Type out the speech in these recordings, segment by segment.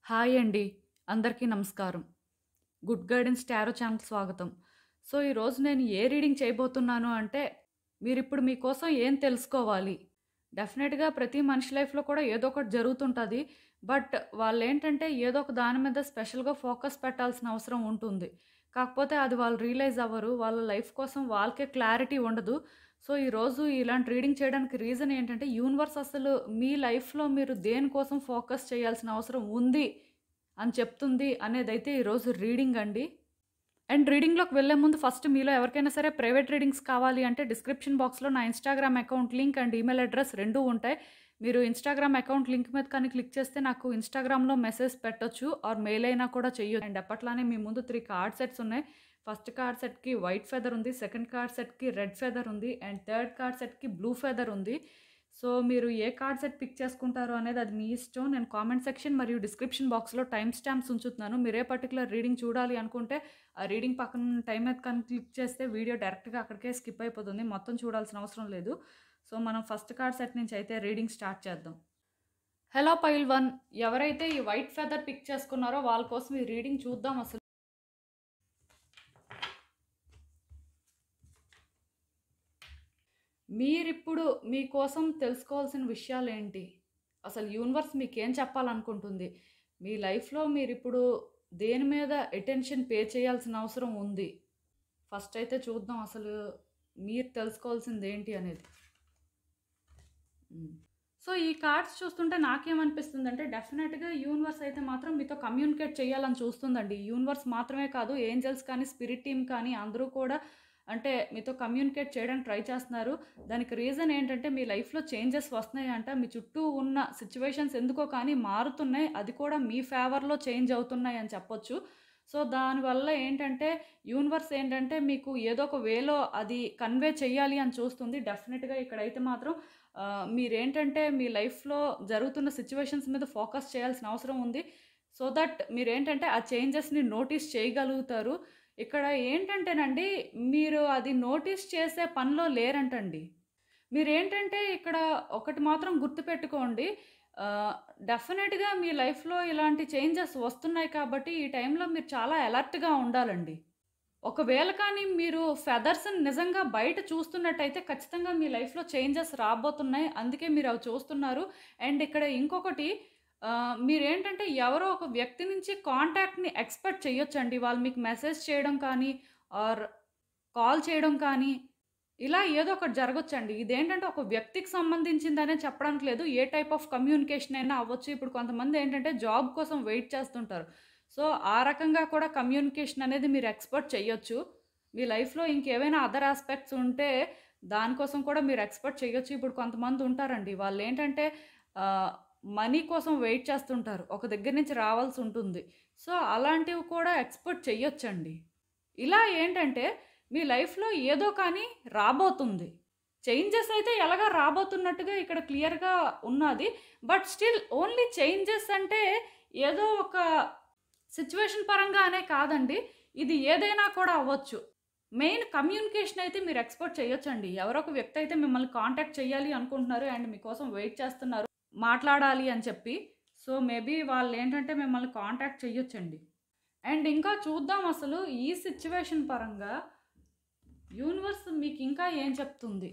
Hi అండి. అందరికీ నమస్కారం. గుడ్ గైడెన్స్ టారో ఛానల్‌కి స్వాగతం. సో, ఈరోజు నేను ఏ రీడింగ్ చేయబోతున్నాను అంటే, మీరిప్పుడు మీకోసం ఏం తెలుసుకోవాలి? డెఫినెట్‌గా ప్రతి మనిషి లైఫ్‌లో కూడా ఏదో ఒకటి జరుగుతుంటది. బట్ వాళ్ళేంటంటే ఏదో ఒక దాని మీద స్పెషల్‌గా ఫోకస్ పెట్టాల్సిన అవసరం ఉంటుంది. కాకపోతే అది వాళ్ళు రియలైజ్ అవ్వరు. వాళ్ళ లైఫ్ కోసం వాళ్ళకే క్లారిటీ ఉండదు. సో, ఈరోజు ఇలాంటి రీడింగ్ చేయడానికి రీజన్ ఏంటంటే, యూనివర్స్ అసలు మీ లైఫ్‌లో మీరు దేనికోసం ఫోకస్ చేయాల్సిన అవసరం ఉంది అని చెప్తుంది అనేదైతే ఈరోజు రీడింగ్ అండి. అండ్ రీడింగ్‌లోకి వెళ్ళే ముందు ఫస్ట్ మీలో ఎవరికైనా సరే ప్రైవేట్ రీడింగ్స్ కావాలి అంటే డిస్క్రిప్షన్ బాక్స్‌లో నా Instagram account link and email address 2 ఉంటాయి. మీరు ఇన్‌స్టాగ్రామ్ అకౌంట్ లింక్ మీద కానీ క్లిక్ చేస్తే నాకు ఇన్‌స్టాగ్రామ్‌లో మెసేజ్ పెట్టొచ్చు ఆర్ మెయిల్ అయినా కూడా చెయ్యొచ్చు. అండ్ అప్పట్లానే మీ ముందు 3 కార్డ్ సెట్స్ ఉన్నాయి. ఫస్ట్ కార్డ్ సెట్‌కి వైట్ ఫెదర్ ఉంది. సెకండ్ కార్డ్ సెట్‌కి రెడ్ ఫెదర్ ఉంది. అండ్ థర్డ్ కార్డ్ సెట్‌కి బ్లూ ఫెదర్ ఉంది. సో, మీరు ఏ కార్డ్ సెట్ పిక్ చేసుకుంటారో అనేది అది మీ ఇష్టం. నేను కామెంట్ సెక్షన్ మరియు డిస్క్రిప్షన్ బాక్స్‌లో టైమ్ స్టాంప్స్ ఉంచుతున్నాను. మీరు ఏ పర్టిక్యులర్ రీడింగ్ చూడాలి అనుకుంటే ఆ రీడింగ్ పక్కన ఉన్న టైమ్ మీద కానీ క్లిక్ చేస్తే వీడియో డైరెక్ట్‌గా అక్కడికే స్కిప్ అయిపోతుంది. మొత్తం చూడాల్సిన అవసరం లేదు. సో, మనం ఫస్ట్ కార్డ్ సెట్ నుంచి అయితే రీడింగ్ స్టార్ట్ చేద్దాం. హలో పైల్ 1 ఎవరైతే ఈ వైట్ ఫెదర్ పిక్ చేసుకున్నారో వాళ్ళ కోసం ఈ రీడింగ్ చూద్దాం అసలు. మీరిప్పుడు మీకోసం తెలుసుకోవాల్సిన విషయాలేంటి? అసలు యూనివర్స్ మీకేం చెప్పాలనుకుంటుంది? మీ లైఫ్‌లో మీరిప్పుడు దేని మీద అటెన్షన్ పే చేయాల్సిన అవసరం ఉంది? ఫస్ట్ అయితే చూద్దాం అసలు మీరు తెలుసుకోవాల్సిందేంటి అనేది. సో, ఈ కార్డ్స్ చూస్తుంటే నాకేమనిపిస్తుందంటే డెఫినెట్‌గా యూనివర్స్ అయితే మాత్రం మీతో కమ్యూనికేట్ చేయాలని చూస్తుందండి. యూనివర్స్ మాత్రమే కాదు ఏంజెల్స్ కానీ, స్పిరిట్ టీమ్ కానీ అందరూ కూడా అంటే మీతో కమ్యూనికేట్ చేయడానికి ట్రై చేస్తున్నారు. దానికి రీజన్ ఏంటంటే మీ లైఫ్‌లో చేంజెస్ వస్తున్నాయంట. మీ చుట్టూ ఉన్న సిట్యుయేషన్స్ ఎందుకో కానీ మారుతున్నాయి. అది కూడా మీ ఫేవర్‌లో చేంజ్ అవుతున్నాయి అని చెప్పొచ్చు. సో, దానివల్ల ఏంటంటే యూనివర్స్ ఏంటంటే మీకు ఏదో ఒక వేలో అది కన్వే చేయాలి అని చూస్తుంది. డెఫినెట్‌గా ఇక్కడైతే మాత్రం మీరేంటంటే మీ లైఫ్‌లో జరుగుతున్న సిట్యుయేషన్స్ మీద ఫోకస్ చేయాల్సిన అవసరం ఉంది. సో దట్ మీరేంటంటే ఆ చేంజెస్‌ని నోటీస్ చేయగలుగుతారు. ఇక్కడ ఏంటంటేనండి మీరు అది నోటీస్ చేసే పనిలో లేరంటండి. మీరేంటంటే ఇక్కడ ఒకటి మాత్రం గుర్తుపెట్టుకోండి. ఆహ్, డెఫినిట్‌గా మీ లైఫ్‌లో ఇలాంటి చేంజెస్ వస్తున్నాయి కాబట్టి ఈ టైంలో మీరు చాలా అలర్ట్‌గా ఉండాలండి. ఒకవేళ కానీ మీరు ఫెదర్స్‌ని నిజంగా బయట చూస్తున్నట్టయితే ఖచ్చితంగా మీ లైఫ్‌లో చేంజెస్ రాబోతున్నాయి. అందుకే మీరవి చూస్తున్నారు. అండ్ ఇక్కడ ఇంకొకటి మీరేంటంటే ఎవరో ఒక వ్యక్తి నుంచి కాంటాక్ట్‌ని ఎక్స్‌పెక్ట్ చేయొచ్చండి. వాళ్ళు మీకు మెసేజ్ చేయడం కానీ, ఆర్ కాల్ చేయడం కానీ, ఇలా ఏదో ఒకటి జరగొచ్చండి. ఇదేంటంటే ఒక వ్యక్తికి సంబంధించిందనే చెప్పడానికి లేదు. ఏ టైప్ ఆఫ్ కమ్యూనికేషన్ అయినా అవ్వచ్చు. ఇప్పుడు కొంతమందేంటంటే జాబ్ కోసం వెయిట్ చేస్తుంటారు. సో, ఆ రకంగా కూడా కమ్యూనికేషన్ అనేది మీరు ఎక్స్‌పెక్ట్ చేయొచ్చు. మీ లైఫ్‌లో ఇంకేవైనా అదర్ యాస్పెక్ట్స్ ఉంటే దానికోసం కూడా మీరు ఎక్స్‌పెక్ట్ చేయొచ్చు. ఇప్పుడు కొంతమంది ఉంటారండి. వాళ్ళేంటంటే ఆహ్, మనీ కోసం వెయిట్ చేస్తుంటారు. ఒక దగ్గర నుంచి రావాల్సి ఉంటుంది. సో, అలాంటివి కూడా ఎక్స్‌పెక్ట్ చేయొచ్చండి. ఇలా ఏంటంటే మీ లైఫ్‌లో ఏదో కానీ రాబోతుంది. చేంజెస్ అయితే ఎలాగా రాబోతున్నట్టుగా ఇక్కడ క్లియర్‌గా ఉన్నాది. బట్ స్టిల్ ఓన్లీ చేంజెస్ అంటే ఏదో ఒక సిట్యుయేషన్ పరంగా అనే కాదండి. ఇది ఏదైనా కూడా అవ్వచ్చు. మెయిన్ కమ్యూనికేషన్ అయితే మీరు ఎక్స్‌పెక్ట్ చేయొచ్చండి. ఎవరో ఒక వ్యక్తి అయితే మిమ్మల్ని కాంటాక్ట్ చేయాలి అనుకుంటున్నారు అండ్ మీకోసం వెయిట్ చేస్తున్నారు. మాట్లాడాలి అని చెప్పి. సో, మేబీ వాళ్ళేంటంటే మిమ్మల్ని కాంటాక్ట్ చేయొచ్చండి. అండ్ ఇంకా చూద్దాం అసలు ఈ సిట్యుయేషన్ పరంగా యూనివర్స్ మీకింకా ఏం చెప్తుంది?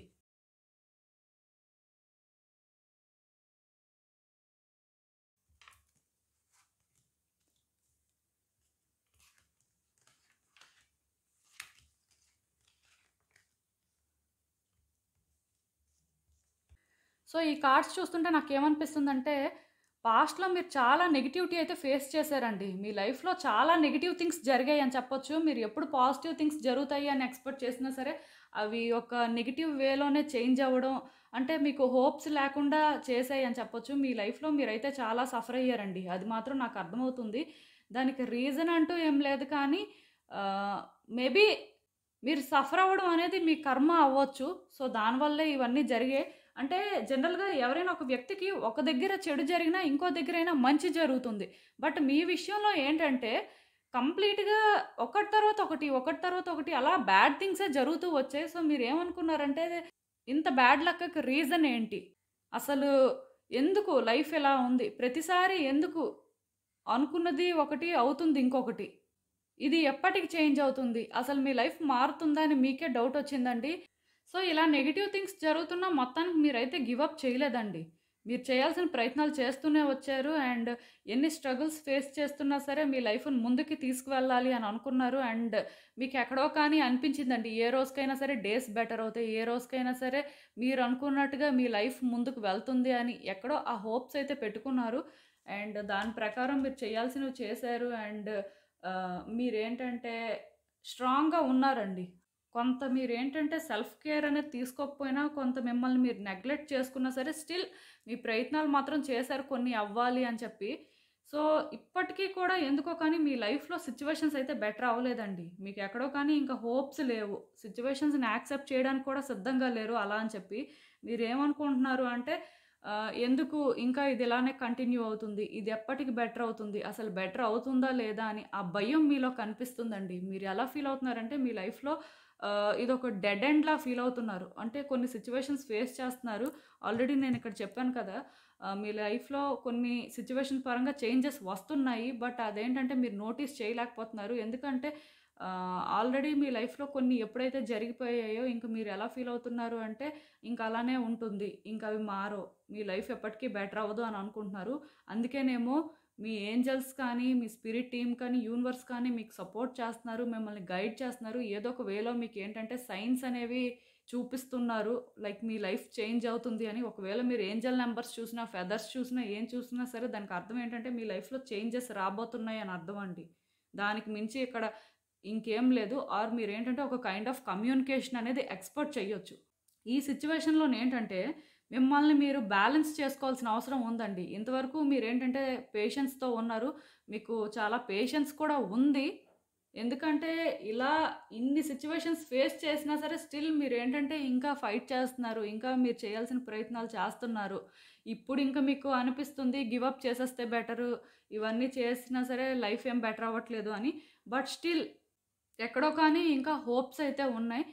సో, ఈ కార్డ్స్ చూస్తుంటే నాకేమనిపిస్తుందంటే, పాస్ట్‌లో మీరు చాలా నెగటివిటీ అయితే ఫేస్ చేశారండి. మీ లైఫ్‌లో చాలా నెగెటివ్ థింగ్స్ జరిగాయని చెప్పొచ్చు. మీరు ఎప్పుడు పాజిటివ్ థింగ్స్ జరుగుతాయి అని ఎక్స్‌పెక్ట్ చేసినా సరే, అవి ఒక నెగెటివ్ వేలోనే చేంజ్ అవ్వడం, అంటే మీకు హోప్స్ లేకుండా చేశాయని చెప్పొచ్చు. మీ లైఫ్‌లో మీరైతే చాలా సఫర్ అయ్యారండి. అది మాత్రం నాకు అర్థమవుతుంది. దానికి రీజన్ అంటూ ఏం లేదు కానీ, ఆహ్, మేబీ మీరు సఫర్ అవ్వడం అనేది మీ కర్మ అవ్వచ్చు. సో, దానివల్లే ఇవన్నీ జరిగాయి. అంటే జనరల్‌గా ఎవరైనా ఒక వ్యక్తికి ఒక దగ్గర చెడు జరిగినా, ఇంకో దగ్గరైనా మంచి జరుగుతుంది. బట్ మీ విషయంలో ఏంటంటే, కంప్లీట్‌గా ఒకటి తర్వాత ఒకటి, ఒకటి తర్వాత ఒకటి అలా బ్యాడ్ థింగ్సే జరుగుతూ వచ్చాయి. సో, మీరేమనుకున్నారంటే, ఇంత బ్యాడ్ లక్కకి రీజన్ ఏంటి? అసలు ఎందుకు లైఫ్ ఇలా ఉంది? ప్రతిసారి ఎందుకు అనుకున్నది ఒకటి, అవుతుంది ఇంకొకటి. ఇది ఎప్పటికి చేంజ్ అవుతుంది? అసలు మీ లైఫ్ మారుతుందా అని మీకే డౌట్ వచ్చిందండి. సో, ఇలా నెగెటివ్ థింగ్స్ జరుగుతున్నా మొత్తానికి మీరైతే గివ్ అప్ చేయలేదండి. మీరు చేయాల్సిన ప్రయత్నాలు చేస్తూనే వచ్చారు. అండ్ ఎన్ని స్ట్రగుల్స్ ఫేస్ చేస్తున్నా సరే మీ లైఫ్‌ని ముందుకి తీసుకువెళ్ళాలి అని అనుకున్నారు. అండ్ మీకెక్కడో కానీ అనిపించిందండి. ఏ రోజుకైనా సరే డేస్ బెటర్ అవుతాయి. ఏ రోజుకైనా సరే మీరు అనుకున్నట్టుగా మీ లైఫ్ ముందుకు వెళ్తుంది అని ఎక్కడో ఆ హోప్స్ అయితే పెట్టుకున్నారు. అండ్ దాని ప్రకారం మీరు చేయాల్సినవి చేశారు. అండ్ మీరేంటంటే స్ట్రాంగ్‌గా ఉన్నారండి. కొంత మీరేంటంటే సెల్ఫ్ కేర్ అనేది తీసుకోకపోయినా, కొంత మిమ్మల్ని మీరు నెగ్లెక్ట్ చేసుకున్నా సరే, స్టిల్ మీ ప్రయత్నాలు మాత్రం చేశారు కొన్ని అవ్వాలి అని చెప్పి. సో, ఇప్పటికీ కూడా ఎందుకో కానీ మీ లైఫ్‌లో సిట్యుయేషన్స్ అయితే బెటర్ అవ్వలేదండి. మీకెక్కడో కానీ ఇంకా హోప్స్ లేవు. సిట్యుయేషన్స్‌ని యాక్సెప్ట్ చేయడానికి కూడా సిద్ధంగా లేరు అలా అని చెప్పి. మీరేమనుకుంటున్నారు అంటే ఎందుకు ఇంకా ఇది ఇలానే కంటిన్యూ అవుతుంది. ఇది ఎప్పటికి బెటర్ అవుతుంది. అసలు బెటర్ అవుతుందా లేదా అని ఆ భయం మీలో కనిపిస్తుందండి. మీరు ఎలా ఫీల్ అవుతున్నారంటే మీ లైఫ్‌లో ఇదొక డెడ్ ఎండ్‌లా ఫీల్ అవుతున్నారు. అంటే కొన్ని సిట్యుయేషన్స్ ఫేస్ చేస్తున్నారు. ఆల్రెడీ నేనిక్కడ చెప్పాను కదా! మీ లైఫ్‌లో కొన్ని సిట్యుయేషన్ పరంగా చేంజెస్ వస్తున్నాయి. బట్ అదేంటంటే మీరు నోటీస్ చేయలేకపోతున్నారు. ఎందుకంటే ఆల్రెడీ మీ లైఫ్‌లో కొన్ని ఎప్పుడైతే జరిగిపోయాయో ఇంక మీరు ఎలా ఫీల్ అవుతున్నారు అంటే ఇంక అలానే ఉంటుంది. ఇంక అవి మారవు. మీ లైఫ్ ఎప్పటికీ బెటర్ అవ్వదు అని అనుకుంటున్నారు. అందుకేనేమో మీ ఏంజెల్స్ కానీ, మీ స్పిరిట్ టీమ్ కానీ, యూనివర్స్ కానీ మీకు సపోర్ట్ చేస్తున్నారు. మిమ్మల్ని గైడ్ చేస్తున్నారు. ఏదో ఒక వేలో మీకేంటంటే సైన్స్ అనేవి చూపిస్తున్నారు. లైక్ మీ లైఫ్ చేంజ్ అవుతుంది అని. ఒకవేళ మీరు ఏంజెల్ నంబర్స్ చూసినా, ఫెదర్స్ చూసినా, ఏం చూసినా సరే దానికి అర్థం ఏంటంటే మీ లైఫ్‌లో చేంజెస్ రాబోతున్నాయి అని అర్థం అండి. దానికి మించి ఇక్కడ ఇంకేం లేదు. ఆర్ మీరేంటంటే ఒక కైండ్ ఆఫ్ కమ్యూనికేషన్ అనేది ఎక్స్‌పెక్ట్ చేయొచ్చు. ఈ సిట్యుయేషన్‌లోనేంటంటే, మిమ్మల్ని మీరు బ్యాలెన్స్ చేసుకోవాల్సిన అవసరం ఉందండి. ఇంతవరకు మీరేంటంటే పేషెన్స్‌తో ఉన్నారు. మీకు చాలా పేషెన్స్ కూడా ఉంది. ఎందుకంటే, ఇలా ఇన్ని సిట్యుయేషన్స్ ఫేస్ చేసినా సరే స్టిల్ మీరేంటంటే ఇంకా ఫైట్ చేస్తున్నారు. ఇంకా మీరు చేయాల్సిన ప్రయత్నాలు చేస్తున్నారు. ఇప్పుడింక మీకు అనిపిస్తుంది గివ్ అప్ చేసేస్తే బెటరు. ఇవన్నీ చేసినా సరే లైఫ్ ఏం బెటర్ అవ్వట్లేదు అని. బట్ స్టిల్ ఎక్కడో కానీ ఇంకా హోప్స్ అయితే ఉన్నాయి.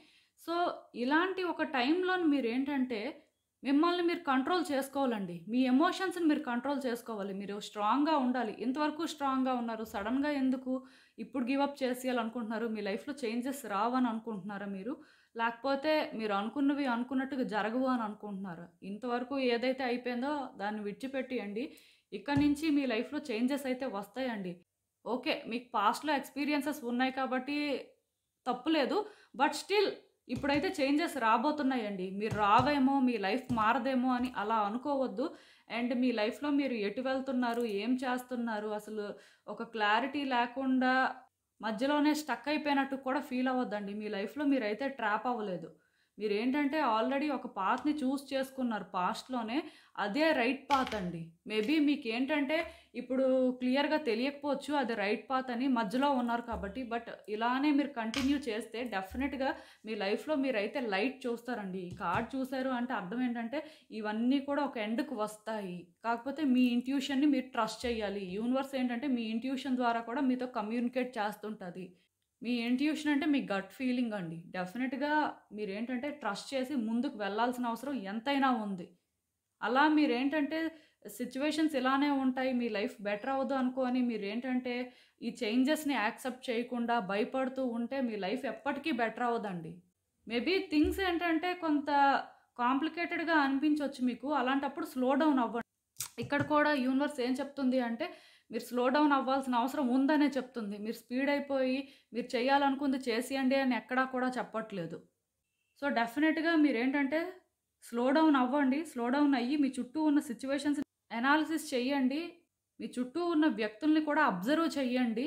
సో, ఇలాంటి ఒక టైంలోని మీరేంటంటే, మిమ్మల్ని మీరు కంట్రోల్ చేసుకోవాలండి. మీ ఎమోషన్స్‌ని మీరు కంట్రోల్ చేసుకోవాలి. మీరు స్ట్రాంగ్‌గా ఉండాలి. ఇంతవరకు స్ట్రాంగ్‌గా ఉన్నారు. సడెన్‌గా ఎందుకు ఇప్పుడు గివ్ అప్ చేసేయాలనుకుంటున్నారు? మీ లైఫ్‌లో చేంజెస్ రావని అనుకుంటున్నారా మీరు? లేకపోతే మీరు అనుకున్నవి అనుకున్నట్టుగా జరగవు అని అనుకుంటున్నారా? ఇంతవరకు ఏదైతే అయిపోయిందో దాన్ని విడిచిపెట్టేయండి. ఇక నుంచి మీ లైఫ్‌లో చేంజెస్ అయితే వస్తాయండి. ఓకే. మీకు పాస్ట్‌లో ఎక్స్‌పీరియన్సెస్ ఉన్నాయి కాబట్టి తప్పులేదు. బట్ స్టిల్ ఇప్పుడైతే చేంజెస్ రాబోతున్నాయండి. మీరు రావేమో, మీ లైఫ్ మారదేమో అని అలా అనుకోవద్దు. అండ్ మీ లైఫ్‌లో మీరు ఎటు వెళ్తున్నారు? ఏం చేస్తున్నారు? అసలు ఒక క్లారిటీ లేకుండా మధ్యలోనే స్టక్ అయిపోయినట్టు కూడా ఫీల్ అవ్వద్దండి. మీ లైఫ్‌లో మీరైతే ట్రాప్ అవ్వలేదు. మీరేంటంటే ఆల్రెడీ ఒక పాత్‌ని చూజ్ చేసుకున్నారు పాస్ట్‌లోనే. అదే రైట్ పాత్ అండి. మేబీ మీకేంటంటే ఇప్పుడు క్లియర్‌గా తెలియకపోవచ్చు అది రైట్ పాత్ అని. మధ్యలో ఉన్నారు కాబట్టి. బట్ ఇలానే మీరు కంటిన్యూ చేస్తే డెఫినిట్‌గా మీ లైఫ్‌లో మీరైతే లైట్ చూస్తారండి. ఈ కార్డ్ చూసారు అంటే అర్థం ఏంటంటే ఇవన్నీ కూడా ఒక ఎండ్‌కి వస్తాయి. కాకపోతే మీ ఇంట్యూషన్‌ని మీరు ట్రస్ట్ చేయాలి. యూనివర్స్ ఏంటంటే మీ ఇంట్యూషన్ ద్వారా కూడా మీతో కమ్యూనికేట్ చేస్తుంటది. మీ ఇంట్యూషన్ అంటే మీ గట్ ఫీలింగ్ అండి. డెఫినిట్‌గా మీరేంటంటే ట్రస్ట్ చేసి ముందుకు వెళ్ళాల్సిన అవసరం ఎంతైనా ఉంది. అలా మీరేంటంటే సిట్యుయేషన్స్ ఇలానే ఉంటాయి. మీ లైఫ్ బెటర్ అవ్వదు అనుకోని మీరేంటంటే ఈ చేంజెస్‌ని యాక్సెప్ట్ చేయకుండా భయపడుతూ ఉంటే మీ లైఫ్ ఎప్పటికీ బెటర్ అవ్వదండి. మేబీ థింగ్స్ ఏంటంటే కొంత కాంప్లికేటెడ్‌గా అనిపించొచ్చు మీకు. అలాంటప్పుడు స్లో డౌన్ అవ్వండి. ఇక్కడ కూడా యూనివర్స్ ఏం చెప్తుంది అంటే మీరు స్లో డౌన్ అవ్వాల్సిన అవసరం ఉందనే చెప్తుంది. మీరు స్పీడ్ అయిపోయి మీరు చేయాలనుకుంది చేసేయండి అని ఎక్కడా కూడా చెప్పట్లేదు. సో, డెఫినిట్‌గా మీరేంటంటే స్లో డౌన్ అవ్వండి. స్లో డౌన్ అయ్యి మీ చుట్టూ ఉన్న సిట్యుయేషన్స్‌ని అనాలిసిస్ చేయండి. మీ చుట్టూ ఉన్న వ్యక్తుల్ని కూడా అబ్జర్వ్ చేయండి.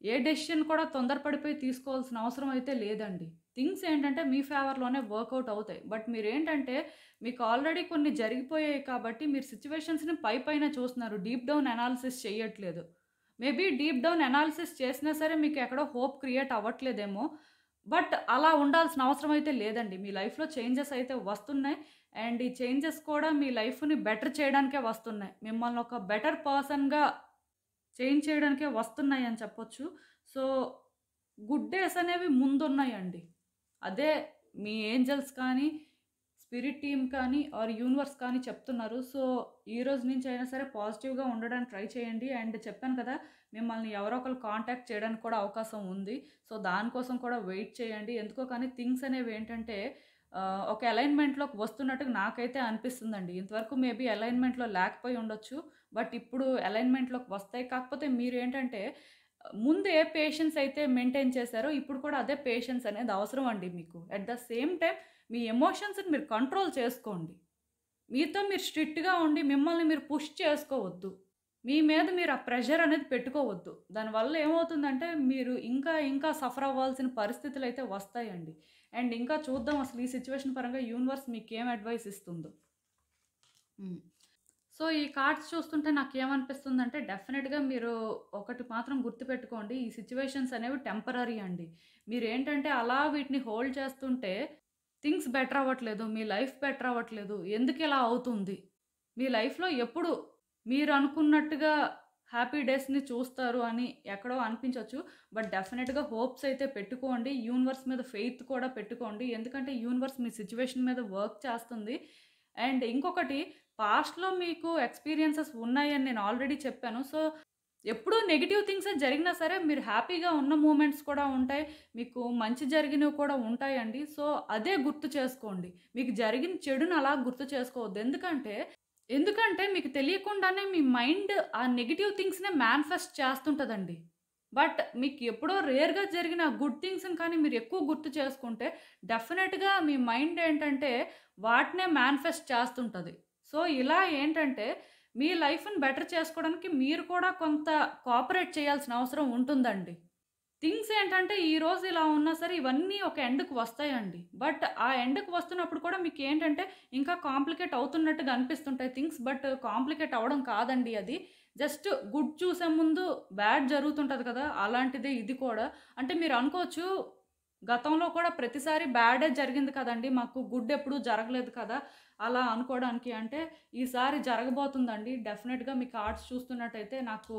ఏ డెసిషన్ కూడా తొందరపడిపోయి తీసుకోవాల్సిన అవసరం అయితే లేదండి. థింగ్స్ ఏంటంటే మీ ఫేవర్‌లోనే వర్కౌట్ అవుతాయి. బట్ మీరేంటంటే మీకు ఆల్రెడీ కొన్ని జరిగిపోయాయి కాబట్టి మీరు సిట్యుయేషన్స్‌ని పైపైన చూస్తున్నారు. డీప్ డౌన్ అనాలిసిస్ చేయట్లేదు. మేబీ డీప్ డౌన్ అనాలిసిస్ చేసినా సరే మీకు ఎక్కడో హోప్ క్రియేట్ అవ్వట్లేదేమో. బట్ అలా ఉండాల్సిన అవసరం అయితే లేదండి. మీ లైఫ్‌లో చేంజెస్ అయితే వస్తున్నాయి. అండ్ ఈ చేంజెస్ కూడా మీ లైఫ్‌ని బెటర్ చేయడానికే వస్తున్నాయి. మిమ్మల్ని ఒక బెటర్ పర్సన్‌గా చేంజ్ చేయడానికే వస్తున్నాయని చెప్పొచ్చు. సో, గుడ్ డేస్ అనేవి ముందున్నాయండి. అదే మీ ఏంజెల్స్ కానీ, స్పిరిట్ టీమ్ కానీ ఆర్ యూనివర్స్ కానీ చెప్తున్నారు. సో, ఈ రోజు నుంచి అయినా సరే పాజిటివ్‌గా ఉండడానికి ట్రై చేయండి. అండ్ చెప్పాను కదా! మిమ్మల్ని ఎవరో ఒకళ్ళు కాంటాక్ట్ చేయడానికి కూడా అవకాశం ఉంది. సో, దానికోసం కూడా వెయిట్ చేయండి. ఎందుకో కానీ థింగ్స్ అనేవేంటంటే ఒక అలైన్‌మెంట్‌లోకి వస్తున్నట్టుగా నాకైతే అనిపిస్తుందండి. ఇంతవరకు మేబీ అలైన్‌మెంట్‌లో లేకపోయి ఉండొచ్చు. బట్ ఇప్పుడు అలైన్‌మెంట్‌లోకి వస్తాయి. కాకపోతే మీరేంటంటే ముందు ఏ పేషెన్స్ అయితే మెయింటైన్ చేశారో ఇప్పుడు కూడా అదే పేషెన్స్ అనేది అవసరం అండి మీకు. అట్ ద సేమ్ టైమ్ మీ ఎమోషన్స్‌ని మీరు కంట్రోల్ చేసుకోండి. మీతో మీరు స్ట్రిక్ట్‌గా ఉండి మిమ్మల్ని మీరు పుష్ చేసుకోవద్దు. మీ మీద మీరు ఆ ప్రెషర్ అనేది పెట్టుకోవద్దు. దానివల్ల ఏమవుతుందంటే మీరు ఇంకా ఇంకా సఫర్ అవ్వాల్సిన పరిస్థితులైతే వస్తాయండి. అండ్ ఇంకా చూద్దాం అసలు ఈ సిట్యుయేషన్ పరంగా యూనివర్స్ మీకేం అడ్వైస్ ఇస్తుందో. హ్మ్. సో, ఈ కార్డ్స్ చూస్తుంటే నాకేమనిపిస్తుందంటే డెఫినెట్‌గా మీరు ఒకటి మాత్రం గుర్తుపెట్టుకోండి. ఈ సిట్యుయేషన్స్ అనేవి టెంపరరీ అండి. మీరేంటంటే అలా వీటిని హోల్డ్ చేస్తుంటే థింగ్స్ బెటర్ అవ్వట్లేదు. మీ లైఫ్ బెటర్ అవ్వట్లేదు. ఎందుకిలా అవుతుంది? మీ లైఫ్‌లో ఎప్పుడు మీరనుకున్నట్టుగా హ్యాపీ డేస్‌ని చూస్తారు అని ఎక్కడో అనిపించొచ్చు. బట్ డెఫినిట్‌గా హోప్స్ అయితే పెట్టుకోండి. యూనివర్స్ మీద ఫెయిత్ కూడా పెట్టుకోండి. ఎందుకంటే యూనివర్స్ మీ సిట్యుయేషన్ మీద వర్క్ చేస్తుంది. అండ్ ఇంకొకటి పాస్ట్‌లో మీకు ఎక్స్‌పీరియన్సెస్ ఉన్నాయని నేను ఆల్రెడీ చెప్పాను. సో, ఎప్పుడూ నెగెటివ్ థింగ్సే జరిగినా సరే మీరు హ్యాపీగా ఉన్న మూమెంట్స్ కూడా ఉంటాయి. మీకు మంచి జరిగినవి కూడా ఉంటాయండి. సో, అదే గుర్తు చేసుకోండి. మీకు జరిగిన చెడుని అలా గుర్తు చేసుకోవద్దు. ఎందుకంటే మీకు తెలియకుండానే మీ మైండ్ ఆ నెగెటివ్ థింగ్స్‌నే మేనిఫెస్ట్ చేస్తుంటదండి. బట్ మీకు ఎప్పుడో రేర్‌గా జరిగిన గుడ్ థింగ్స్‌ని కానీ మీరు ఎక్కువ గుర్తు చేసుకుంటే డెఫినిట్‌గా మీ మైండ్ ఏంటంటే వాటినే మేనిఫెస్ట్ చేస్తుంటది. సో, ఇలా ఏంటంటే మీ లైఫ్‌ని బెటర్ చేసుకోవడానికి మీరు కూడా కొంత కోఆపరేట్ చేయాల్సిన అవసరం ఉంటుందండి. థింగ్స్ ఏంటంటే ఈరోజు ఇలా ఉన్నా సరే ఇవన్నీ ఒక ఎండ్‌కి వస్తాయండి. బట్ ఆ ఎండ్‌కి వస్తున్నప్పుడు కూడా మీకేంటంటే ఇంకా కాంప్లికేట్ అవుతున్నట్టుగా అనిపిస్తుంటాయి థింగ్స్. బట్ కాంప్లికేట్ అవ్వడం కాదండి అది. జస్ట్ గుడ్ చూసే ముందు బ్యాడ్ జరుగుతుంటది కదా! అలాంటిదే ఇది కూడా. అంటే మీరు అనుకోవచ్చు గతంలో కూడా ప్రతిసారి బ్యాడే జరిగింది కదండీ! మాకు గుడ్ ఎప్పుడూ జరగలేదు కదా! అలా అనుకోవడానికి. అంటే ఈసారి జరగబోతుందండి. డెఫినిట్‌గా మీ కార్డ్స్ చూస్తున్నట్టయితే నాకు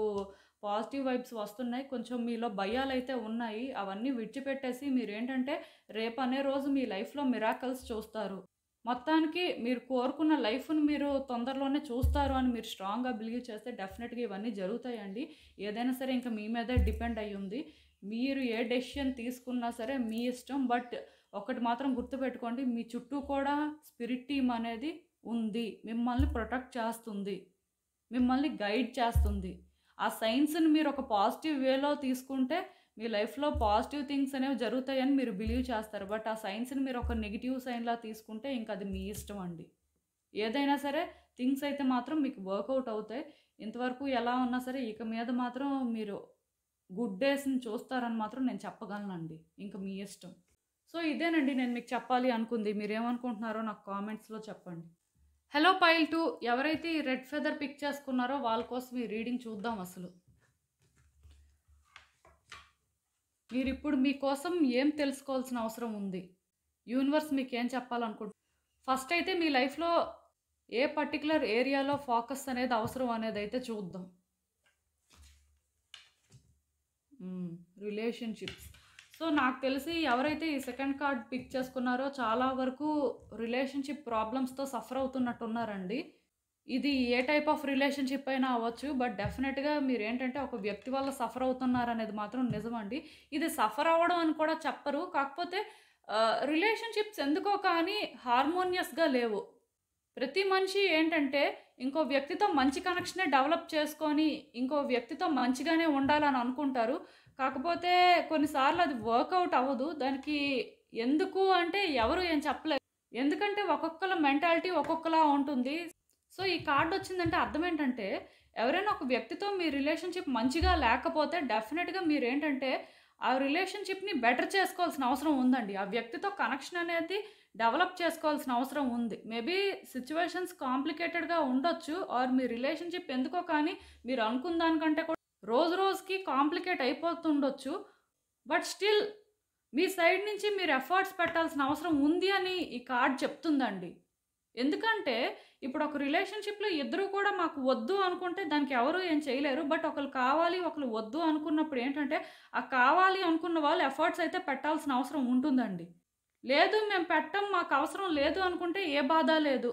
పాజిటివ్ వైబ్స్ వస్తున్నాయి. కొంచెం మీలో భయాలైతే ఉన్నాయి. అవన్నీ విడిచిపెట్టేసి మీరేంటంటే రేపనే రోజు మీ లైఫ్‌లో మిరాకిల్స్ చూస్తారు. మొత్తానికి మీరు కోరుకున్న లైఫ్‌ని మీరు తొందరలోనే చూస్తారు అని మీరు స్ట్రాంగ్‌గా బిలీవ్ చేస్తే డెఫినిట్‌గా ఇవన్నీ జరుగుతాయండి. ఏదైనా సరే ఇంక మీ మీదే డిపెండ్ అయ్యి ఉంది. మీరు ఏ డెసిషన్ తీసుకున్నా సరే మీ ఇష్టం. బట్ ఒకటి మాత్రం గుర్తుపెట్టుకోండి. మీ చుట్టూ కూడా స్పిరిట్ టీమ్ అనేది ఉంది. మిమ్మల్ని ప్రొటెక్ట్ చేస్తుంది. మిమ్మల్ని గైడ్ చేస్తుంది. ఆ సైన్స్‌ని మీరు ఒక పాజిటివ్ వేలో తీసుకుంటే మీ లైఫ్‌లో పాజిటివ్ థింగ్స్ అనేవి జరుగుతాయని మీరు బిలీవ్ చేస్తారు. బట్ ఆ సైన్స్‌ని మీరు ఒక నెగెటివ్ సైన్‌లా తీసుకుంటే ఇంక అది మీ ఇష్టం అండి. ఏదైనా సరే థింగ్స్ అయితే మాత్రం మీకు వర్కౌట్ అవుతాయి. ఇంతవరకు ఎలా ఉన్నా సరే ఇక మీద మాత్రం మీరు గుడ్ డేస్‌ని చూస్తారని మాత్రం నేను చెప్పగలనండి. ఇంక మీ ఇష్టం. సో, ఇదేనండి నేను మీకు చెప్పాలి అనుకుంది. మీరేమనుకుంటున్నారో నాకు కామెంట్స్‌లో చెప్పండి. హలో పైల్ 2 ఎవరైతే ఈ రెడ్ ఫెదర్ పిక్ చేసుకున్నారో వాళ్ళ కోసం ఈ రీడింగ్ చూద్దాం అసలు. మీరిప్పుడు మీకోసం ఏం తెలుసుకోవాల్సిన అవసరం ఉంది? యూనివర్స్ మీకేం చెప్పాలనుకుంటు ఫస్ట్ అయితే మీ లైఫ్‌లో ఏ పర్టిక్యులర్ ఏరియాలో ఫోకస్ అనేది అవసరం అనేదైతే చూద్దాం. రిలేషన్‌షిప్స్. సో, నాకు తెలిసి ఎవరైతే ఈ సెకండ్ కార్డ్ పిక్ చేసుకున్నారో చాలా వరకు రిలేషన్‌షిప్ ప్రాబ్లమ్స్‌తో సఫర్ అవుతున్నట్టున్నారండి. ఇది ఏ టైప్ ఆఫ్ రిలేషన్‌షిప్ అయినా అవ్వచ్చు. బట్ డెఫినిట్‌గా మీరేంటంటే ఒక వ్యక్తి వల్ల సఫర్ అవుతున్నారనేది మాత్రం నిజమండి. ఇది సఫర్ అవ్వడం అని కూడా చెప్పరు. కాకపోతే రిలేషన్‌షిప్స్ ఎందుకో కానీ హార్మోనియస్‌గా లేవు. ప్రతి మనిషి ఏంటంటే ఇంకో వ్యక్తితో మంచి కనెక్షనే డెవలప్ చేసుకొని, ఇంకో వ్యక్తితో మంచిగానే ఉండాలని అనుకుంటారు. కాకపోతే కొన్నిసార్లు అది వర్కౌట్ అవ్వదు. దానికి ఎందుకు అంటే ఎవరు ఏం చెప్పలేరు. ఎందుకంటే ఒక్కొక్కళ్ళ మెంటాలిటీ ఒక్కొక్కలా ఉంటుంది. సో, ఈ కార్డ్ వచ్చిందంటే అర్థం ఏంటంటే ఎవరైనా ఒక వ్యక్తితో మీ రిలేషన్‌షిప్ మంచిగా లేకపోతే డెఫినిట్‌గా మీరేంటంటే ఆ రిలేషన్‌షిప్‌ని బెటర్ చేసుకోవాల్సిన అవసరం ఉందండి. ఆ వ్యక్తితో కనెక్షన్ అనేది డెవలప్ చేసుకోవాల్సిన అవసరం ఉంది. మేబీ సిట్యుయేషన్స్ కాంప్లికేటెడ్‌గా ఉండొచ్చు. ఆర్ మీ రిలేషన్‌షిప్ ఎందుకో కానీ మీరు అనుకున్న దానికంటే కూడా రోజు రోజుకి కాంప్లికేట్ అయిపోతుండొచ్చు. బట్ స్టిల్ మీ సైడ్ నుంచి మీరు ఎఫర్ట్స్ పెట్టాల్సిన అవసరం ఉంది అని ఈ కార్డ్ చెప్తుందండి. ఎందుకంటే ఇప్పుడు ఒక రిలేషన్‌షిప్‌లో ఇద్దరు కూడా మాకు వద్దు అనుకుంటే దానికి ఎవరు ఏం చేయలేరు. బట్ ఒకళ్ళు కావాలి, ఒకళ్ళు వద్దు అనుకున్నప్పుడు ఏంటంటే ఆ కావాలి అనుకున్న వాళ్ళు ఎఫర్ట్స్ అయితే పెట్టాల్సిన అవసరం ఉంటుందండి. లేదు మేము పెట్టం, మాకవసరం లేదు అనుకుంటే ఏ బాధ లేదు.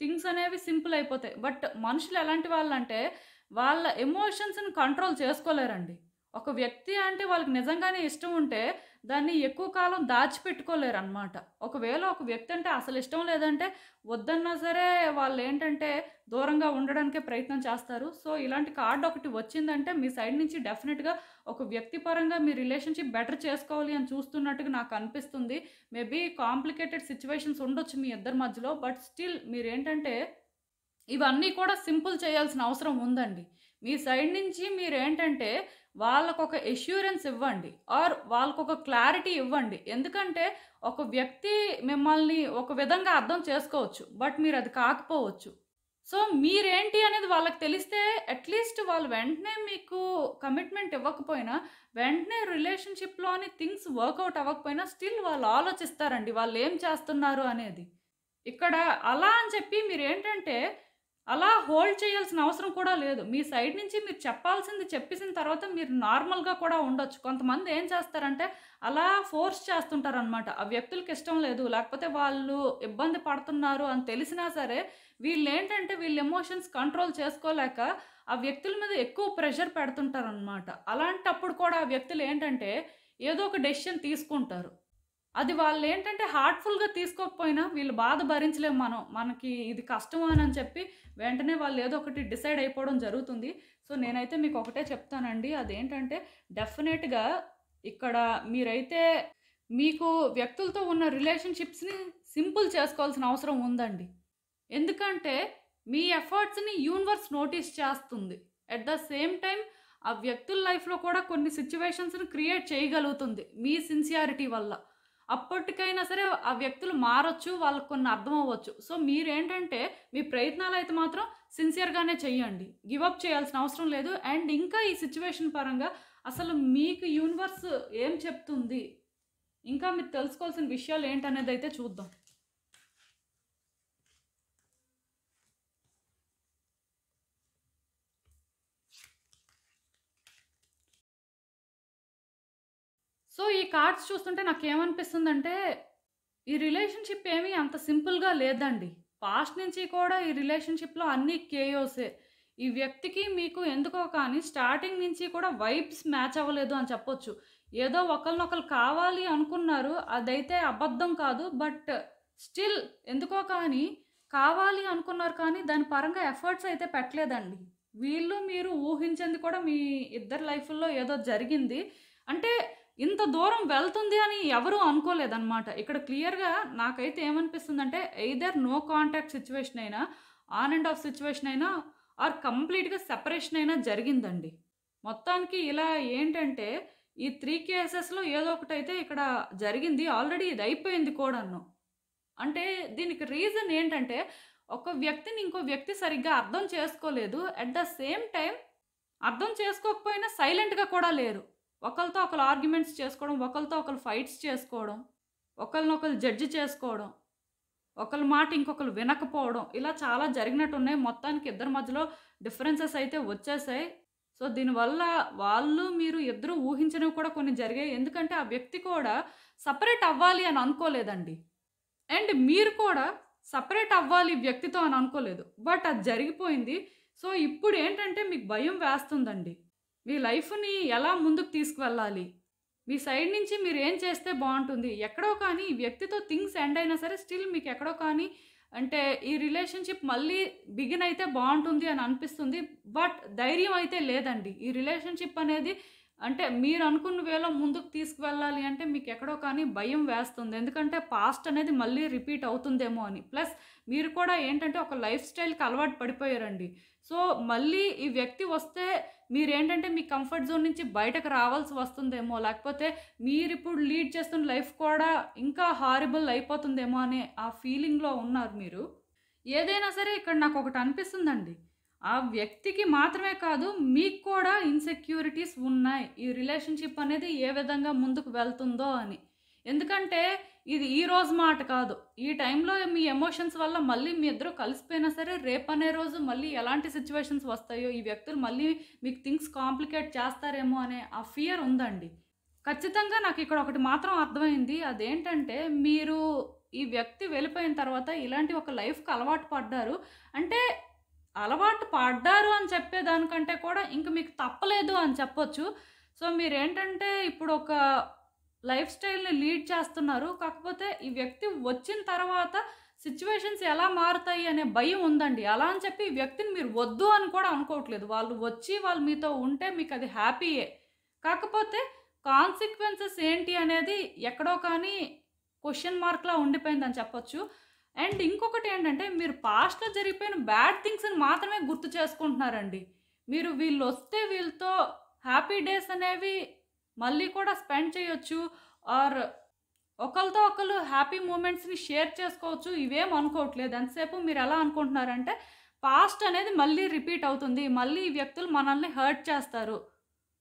థింగ్స్ అనేవి సింపుల్ అయిపోతాయి. బట్ మనుషులు ఎలాంటి వాళ్ళంటే, వాళ్ళ ఎమోషన్స్‌ని కంట్రోల్ చేసుకోలేరండి. ఒక వ్యక్తి అంటే వాళ్ళకి నిజంగానే ఇష్టం ఉంటే, దాన్ని ఎక్కువ కాలం దాచిపెట్టుకోలేరనమాట. ఒకవేళ ఒక వ్యక్తి అంటే అసలు ఇష్టం లేదంటే, వద్దన్నా సరే వాళ్ళేంటంటే దూరంగా ఉండడానికే ప్రయత్నం చేస్తారు. సో, ఇలాంటి కార్డ్ ఒకటి వచ్చిందంటే, మీ సైడ్ నుంచి డెఫినిట్‌గా ఒక వ్యక్తి పరంగా మీ రిలేషన్‌షిప్ బెటర్ చేసుకోవాలి అని చూస్తున్నట్టుగా నాకనిపిస్తుంది. మేబీ కాంప్లికేటెడ్ సిట్యుయేషన్స్ ఉండొచ్చు మీ ఇద్దరి మధ్యలో. బట్ స్టిల్ మీరేంటంటే, ఇవన్నీ కూడా సింపుల్ చేయాల్సిన అవసరం ఉందండి. మీ సైడ్ నుంచి మీరేంటంటే, వాళ్ళకొక ఎష్యూరెన్స్ ఇవ్వండి. ఆర్ వాళ్ళకొక క్లారిటీ ఇవ్వండి. ఎందుకంటే, ఒక వ్యక్తి మిమ్మల్ని ఒక విధంగా అర్థం చేసుకోవచ్చు. బట్ మీరది కాకపోవచ్చు. సో, మీరేంటి అనేది వాళ్ళకి తెలిస్తే అట్‌లీస్ట్ వాళ్ళు వెంటనే మీకు కమిట్మెంట్ ఇవ్వకపోయినా, వెంటనే రిలేషన్‌షిప్‌లోని థింగ్స్ వర్కౌట్ అవ్వకపోయినా స్టిల్ వాళ్ళు ఆలోచిస్తారండి. వాళ్ళేం చేస్తున్నారు అనేది. ఇక్కడ అలా అని చెప్పి మీరేంటంటే, అలా హోల్డ్ చేయాల్సిన అవసరం కూడా లేదు. మీ సైడ్ నుంచి మీరు చెప్పాల్సింది చెప్పేసిన తర్వాత మీరు నార్మల్‌గా కూడా ఉండొచ్చు. కొంతమంది ఏం చేస్తారంటే, అలా ఫోర్స్ చేస్తుంటారనమాట. ఆ వ్యక్తులకి ఇష్టం లేదు, లేకపోతే వాళ్ళు ఇబ్బంది పడుతున్నారు అని తెలిసినా సరే, వీళ్ళేంటంటే వీళ్ళ ఎమోషన్స్ కంట్రోల్ చేసుకోలేక, ఆ వ్యక్తుల మీద ఎక్కువ ప్రెషర్ పెడుతుంటారనమాట. అలాంటప్పుడు కూడా ఆ వ్యక్తులేంటంటే, ఏదో ఒక డెసిషన్ తీసుకుంటారు. అది వాళ్ళేంటంటే హార్ట్‌ఫుల్‌గా తీసుకోకపోయినా వీళ్ళు బాధ భరించలేము మనం. మనకి ఇది కష్టము అని చెప్పి వెంటనే వాళ్ళు ఏదో ఒకటి డిసైడ్ అయిపోవడం జరుగుతుంది. సో, నేనైతే మీకు ఒకటే చెప్తానండి. అదేంటంటే డెఫినెట్‌గా ఇక్కడ మీరైతే మీకు వ్యక్తులతో ఉన్న రిలేషన్‌షిప్స్‌ని సింపుల్ చేసుకోవాల్సిన అవసరం ఉందండి. ఎందుకంటే మీ ఎఫర్ట్స్‌ని యూనివర్స్ నోటీస్ చేస్తుంది. ఎట్ ద సేమ్ టైమ్ ఆ వ్యక్తుల లైఫ్‌లో కూడా కొన్ని సిట్యుయేషన్స్‌ని క్రియేట్ చేయగలుగుతుంది మీ సిన్సియారిటీ వల్ల. అప్పటికైనా సరే ఆ వ్యక్తులు మారొచ్చు. వాళ్ళకి కొన్ని అర్థం అవ్వచ్చు. సో, మీరేంటంటే మీ ప్రయత్నాలైతే మాత్రం సిన్సియర్‌గానే చెయ్యండి. గివ్ అప్ చేయాల్సిన అవసరం లేదు. అండ్ ఇంకా ఈ సిట్యుయేషన్ పరంగా అసలు మీకు యూనివర్స్ ఏం చెప్తుంది? ఇంకా మీరు తెలుసుకోవాల్సిన విషయాలు ఏంటనేదైతే చూద్దాం. సో, ఈ కార్డ్స్ చూస్తుంటే నాకేమనిపిస్తుందంటే, ఈ రిలేషన్‌షిప్ ఏమి అంత సింపుల్‌గా లేదండి. పాస్ట్ నుంచి కూడా ఈ రిలేషన్‌షిప్‌లో అన్నీ కేయోసే. ఈ వ్యక్తికి మీకు ఎందుకో కానీ స్టార్టింగ్ నుంచి కూడా వైబ్స్ మ్యాచ్ అవ్వలేదు అని చెప్పొచ్చు. ఏదో ఒకళ్ళనొకళ్ళు కావాలి అనుకున్నారు. అదైతే అబద్ధం కాదు. బట్ స్టిల్ ఎందుకో కానీ కావాలి అనుకున్నారు కానీ దాని పరంగా ఎఫర్ట్స్ అయితే పెట్టలేదండి. వీళ్ళు మీరు ఊహించింది కూడా మీ ఇద్దరి లైఫ్‌ల్లో ఏదో జరిగింది. అంటే ఇంత దూరం వెళ్తుంది అని ఎవరు అనుకోలేదనమాట. ఇక్కడ క్లియర్‌గా నాకైతే ఏమనిపిస్తుందంటే ఎయిదర్ నో కాంటాక్ట్ సిట్యుయేషన్ అయినా, ఆన్ అండ్ ఆఫ్ సిట్యుయేషన్ అయినా ఆర్ కంప్లీట్‌గా సెపరేషన్ అయినా జరిగిందండి. మొత్తానికి ఇలా ఏంటంటే ఈ 3 కేసెస్‌లో ఏదో ఒకటైతే ఇక్కడ జరిగింది. ఆల్రెడీ ఇది అయిపోయింది కూడాను. అంటే దీనికి రీజన్ ఏంటంటే ఒక వ్యక్తిని ఇంకో వ్యక్తి సరిగ్గా అర్థం చేసుకోలేదు. అట్ ద సేమ్ టైమ్ అర్థం చేసుకోకపోయినా సైలెంట్‌గా కూడా లేరు. ఒకళ్ళతో ఒకళ్ళు ఆర్గ్యుమెంట్స్ చేసుకోవడం, ఒకళ్ళతో ఒకళ్ళు ఫైట్స్ చేసుకోవడం, ఒకళ్ళనొకళ్ళు జడ్జ్ చేసుకోవడం, ఒకళ్ళ మాట ఇంకొకళ్ళు వినకపోవడం, ఇలా చాలా జరిగినట్టున్నాయి. మొత్తానికి ఇద్దరి మధ్యలో డిఫరెన్సెస్ అయితే వచ్చేసాయి. సో, దీనివల్ల వాళ్ళు, మీరు ఇద్దరు ఊహించనివి కూడా కొన్ని జరిగాయి. ఎందుకంటే ఆ వ్యక్తి కూడా సెపరేట్ అవ్వాలి అని అనుకోలేదండి. అండ్ మీరు కూడా సెపరేట్ అవ్వాలి వ్యక్తితో అని అనుకోలేదు. బట్ అది జరిగిపోయింది. సో, ఇప్పుడేంటంటే మీకు భయం వేస్తుందండి. మీ లైఫ్‌ని ఎలా ముందుకు తీసుకువెళ్ళాలి? మీ సైడ్ నుంచి మీరేం చేస్తే బావుంటుంది? ఎక్కడో కానీ ఈ వ్యక్తితో థింగ్స్ ఎండ్ అయినా సరే స్టిల్ మీకెక్కడో కానీ అంటే ఈ రిలేషన్‌షిప్ మళ్ళీ బిగిన్ అయితే బావుంటుంది అని అనిపిస్తుంది. బట్ ధైర్యం అయితే లేదండి. ఈ రిలేషన్‌షిప్ అనేది అంటే మీరనుకున్న వేలో ముందుకు తీసుకువెళ్ళాలి అంటే మీకెక్కడో కానీ భయం వేస్తుంది. ఎందుకంటే పాస్ట్ అనేది మళ్ళీ రిపీట్ అవుతుందేమో అని. ప్లస్ మీరు కూడా ఏంటంటే ఒక లైఫ్ స్టైల్‌కి అలవాటు పడిపోయారండి. సో, మళ్ళీ ఈ వ్యక్తి వస్తే మీరేంటంటే మీ కంఫర్ట్ జోన్ నుంచి బయటకు రావాల్సి వస్తుందేమో, లేకపోతే మీరిప్పుడు లీడ్ చేస్తున్న లైఫ్ కూడా ఇంకా హారిబుల్ అయిపోతుందేమో అనే ఆ ఫీలింగ్‌లో ఉన్నారు మీరు. ఏదైనా సరే ఇక్కడ నాకొకటి అనిపిస్తుందండి. ఆ వ్యక్తికి మాత్రమే కాదు మీకు కూడా ఇన్‌సెక్యూరిటీస్ ఉన్నాయి. ఈ రిలేషన్‌షిప్ అనేది ఏ విధంగా ముందుకు వెళ్తుందో అని. ఎందుకంటే ఇది ఈ రోజు మాట కాదు. ఈ టైంలో మీ ఎమోషన్స్ వల్ల మళ్ళీ మీ ఇద్దరు కలిసిపోయినా సరే రేపనే రోజు మళ్ళీ ఎలాంటి సిట్యుయేషన్స్ వస్తాయో, ఈ వ్యక్తులు మళ్ళీ మీకు థింగ్స్ కాంప్లికేట్ చేస్తారేమో అనే ఆ ఫియర్ ఉందండి. ఖచ్చితంగా నాకిక్కడ ఒకటి మాత్రం అర్థమైంది. అదేంటంటే, మీరు ఈ వ్యక్తి వెళ్ళిపోయిన తర్వాత ఇలాంటి ఒక లైఫ్‌కి అలవాటు పడ్డారు. అంటే, అలవాటు పడ్డారు అని చెప్పేదానికంటే కూడా ఇంక మీకు తప్పలేదు అని చెప్పొచ్చు. సో, మీరేంటంటే ఇప్పుడొక లైఫ్ స్టైల్‌ని లీడ్ చేస్తున్నారు. కాకపోతే ఈ వ్యక్తి వచ్చిన తర్వాత సిట్యుయేషన్స్ ఎలా మారుతాయి అనే భయం ఉందండి. అలా అని చెప్పి ఈ వ్యక్తిని మీరు వద్దు అని కూడా అనుకోవట్లేదు. వాళ్ళు వచ్చి వాళ్ళు మీతో ఉంటే మీకది హ్యాపీయే. కాకపోతే కాన్సిక్వెన్సెస్ ఏంటి అనేది ఎక్కడో కానీ క్వెషన్ మార్క్‌లా ఉండిపోయిందని చెప్పొచ్చు. అండ్ ఇంకొకటేంటంటే మీరు పాస్ట్‌లో జరిగిపోయిన బ్యాడ్ థింగ్స్‌ని మాత్రమే గుర్తు చేసుకుంటున్నారండి. మీరు వీళ్ళొస్తే వీళ్ళతో హ్యాపీ డేస్ అనేవి మళ్ళీ కూడా స్పెండ్ చేయొచ్చు. ఆర్ ఒకళ్ళతో ఒకళ్ళు హ్యాపీ మూమెంట్స్‌ని షేర్ చేసుకోవచ్చు. ఇవేం అనుకోవట్లేదు. ఎంతసేపు మీరెలా అనుకుంటున్నారంటే పాస్ట్ అనేది మళ్ళీ రిపీట్ అవుతుంది. మళ్ళీ ఈ వ్యక్తులు మనల్ని హర్ట్ చేస్తారు.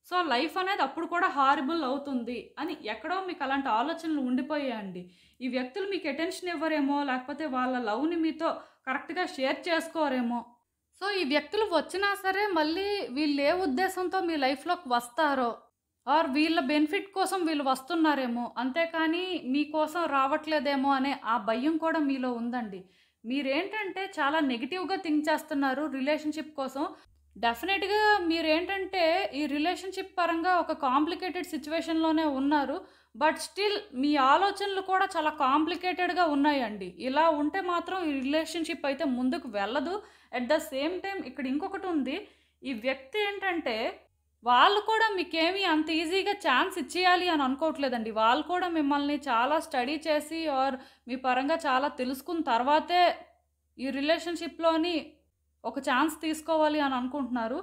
సో, లైఫ్ అనేది అప్పుడు కూడా హారిబుల్ అవుతుంది అని ఎక్కడో మీకు అలాంటి ఆలోచనలు ఉండిపోయాయండి. ఈ వ్యక్తులు మీకు అటెన్షన్ ఇవ్వరేమో, లేకపోతే వాళ్ళ లవ్‌ని మీతో కరెక్ట్‌గా షేర్ చేసుకోరేమో. సో, ఈ వ్యక్తులు వచ్చినా సరే మళ్ళీ వీళ్ళే ఉద్దేశంతో మీ లైఫ్‌లోకి వస్తారో, ఆర్ వీళ్ళ బెనిఫిట్ కోసం వీళ్ళు వస్తున్నారేమో, అంతేకానీ మీకోసం రావట్లేదేమో అనే ఆ భయం కూడా మీలో ఉందండి. మీరేంటంటే చాలా నెగెటివ్‌గా థింక్ చేస్తున్నారు రిలేషన్‌షిప్ కోసం. డెఫినెట్‌గా మీరేంటంటే ఈ రిలేషన్‌షిప్ పరంగా ఒక కాంప్లికేటెడ్ సిట్యుయేషన్‌లోనే ఉన్నారు. బట్ స్టిల్ మీ ఆలోచనలు కూడా చాలా కాంప్లికేటెడ్‌గా ఉన్నాయండి. ఇలా ఉంటే మాత్రం ఈ రిలేషన్‌షిప్ అయితే ముందుకు వెళ్ళదు. అట్ ద సేమ్ టైమ్ ఇక్కడ ఇంకొకటుంది. ఈ వ్యక్తి ఏంటంటే వాళ్ళు కూడా మీకేమి అంత ఈజీగా ఛాన్స్ ఇచ్చేయాలి అని అనుకోవట్లేదండి. వాళ్ళు కూడా మిమ్మల్ని చాలా స్టడీ చేసి ఆర్ మీ పరంగా చాలా తెలుసుకున్న తర్వాతే ఈ రిలేషన్‌షిప్‌లోని ఒక ఛాన్స్ తీసుకోవాలి అని అనుకుంటున్నారు.